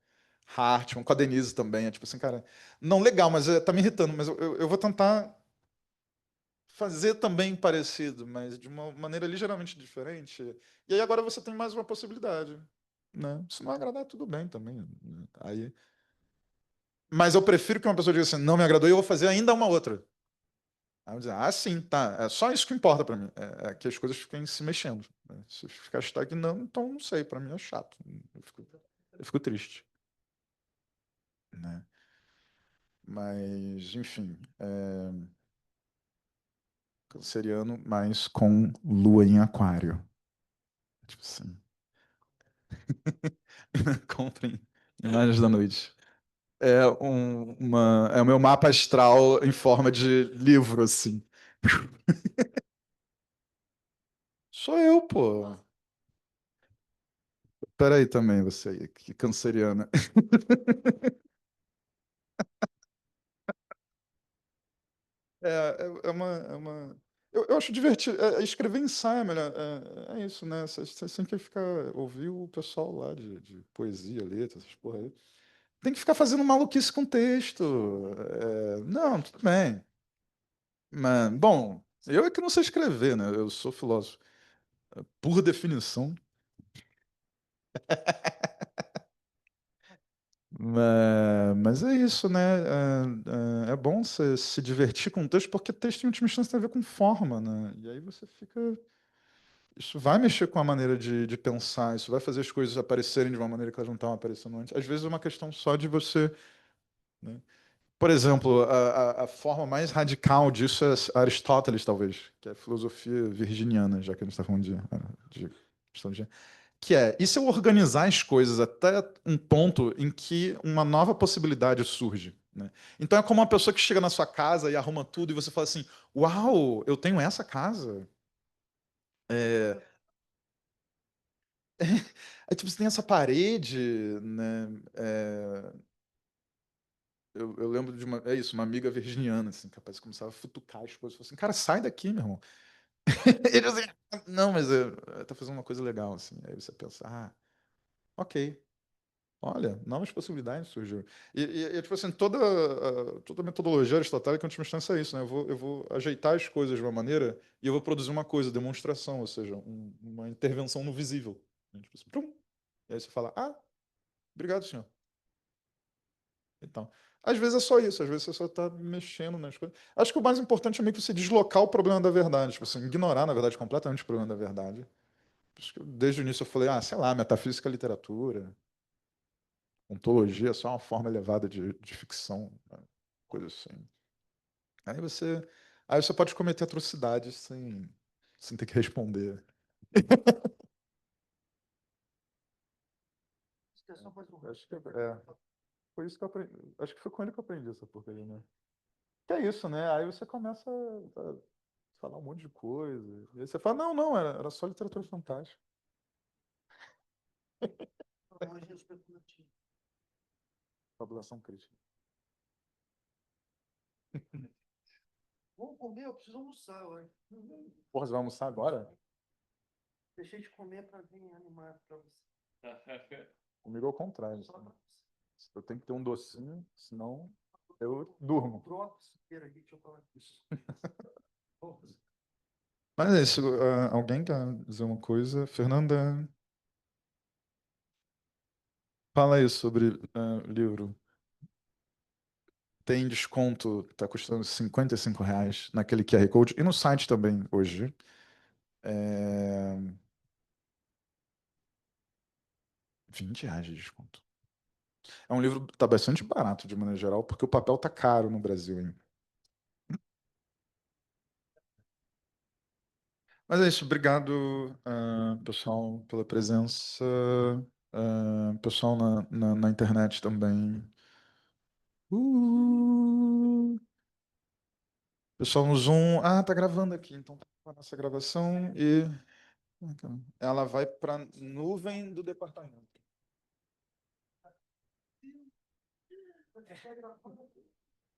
Speaker 1: Hartman, com a Denise também. É tipo assim, cara, não legal, mas tá me irritando, mas eu vou tentar fazer também parecido, mas de uma maneira ligeiramente diferente. E aí agora você tem mais uma possibilidade, né? Se não agradar, tudo bem também, né? Aí, mas eu prefiro que uma pessoa diga assim, não me agradou e eu vou fazer ainda uma outra. Aí eu vou dizer, sim, tá. É só isso que importa pra mim. É que as coisas fiquem se mexendo, né? Se ficar estagnando, então não sei, pra mim é chato. Eu fico triste, né? Mas, enfim, canceriano, mas com lua em aquário. Tipo assim. Comprem Imagens da Noite. É o meu mapa astral em forma de livro, assim. Sou eu, pô. Peraí também, você aí, que canceriana. Eu acho divertido. Escrever ensaio é melhor. É isso, né? Você sempre quer ficar. Ouvir o pessoal lá de poesia, letras, essas porra aí. Tem que ficar fazendo maluquice com texto. Não, tudo bem. Mas, bom, eu é que não sei escrever, né? Eu sou filósofo. Por definição. Mas é isso, né? É bom você se divertir com o texto, porque texto, em última instância, tem a ver com forma, né? E aí você fica. Isso vai mexer com a maneira de pensar, isso vai fazer as coisas aparecerem de uma maneira que elas não estavam aparecendo antes. Às vezes é uma questão só de você, né? Por exemplo, a forma mais radical disso é Aristóteles, talvez, que é a filosofia virginiana, já que a gente está falando de questão de que e se eu organizar as coisas até um ponto em que uma nova possibilidade surge, né? Então é como uma pessoa que chega na sua casa e arruma tudo e você fala assim, uau, eu tenho essa casa? É, tipo, você tem essa parede, né? Eu lembro de uma amiga virginiana, assim, capaz de começar a futucar as coisas. Falei assim, cara, sai daqui, meu irmão. Ele assim, não, mas tá fazendo uma coisa legal, assim. Aí você pensa, ok. Olha, novas possibilidades surgiram. Tipo assim, toda a metodologia aristotélica, em última instância, é isso, né? Eu vou ajeitar as coisas de uma maneira e eu vou produzir uma coisa, demonstração, ou seja, uma intervenção no visível. Tipo assim, prum. E aí você fala, ah, obrigado, senhor. Então, às vezes é só isso, às vezes você só está mexendo nas coisas. Acho que o mais importante é meio que você deslocar o problema da verdade, tipo assim, ignorar, na verdade, completamente o problema da verdade. Por isso que desde o início eu falei, sei lá, metafísica é literatura, ontologia é só uma forma elevada de ficção, né? Coisa assim. Aí você, aí você pode cometer atrocidades sem ter que responder. Acho que foi isso que eu aprendi. Acho que foi com ele que eu aprendi essa porcaria, né? Que é isso, né? Aí você começa a falar um monte de coisa. E aí você fala, não, não, era só literatura fantástica. Fabulação crítica.
Speaker 2: Vamos comer, eu preciso almoçar, ué.
Speaker 1: Porra, você vai almoçar agora?
Speaker 2: Deixei de comer para vir animado para você.
Speaker 1: Comigo é o contrário.
Speaker 2: Só
Speaker 1: Assim.
Speaker 2: pra
Speaker 1: Eu tenho que ter um docinho, senão eu durmo.
Speaker 2: troca suqueira aqui, deixa eu falar isso.
Speaker 1: Mas é isso. Alguém quer dizer uma coisa? Fernanda, fala aí sobre o livro. Tem desconto, tá custando R$ 55 naquele QR Code e no site também hoje. É... R$ 20 de desconto. É um livro que tá bastante barato de maneira geral, porque o papel tá caro no Brasil ainda. Mas é isso, obrigado, pessoal, pela presença. Pessoal na internet também. Uh! Pessoal no Zoom. Tá gravando aqui, então tá com a nossa gravação e ela vai para nuvem do departamento.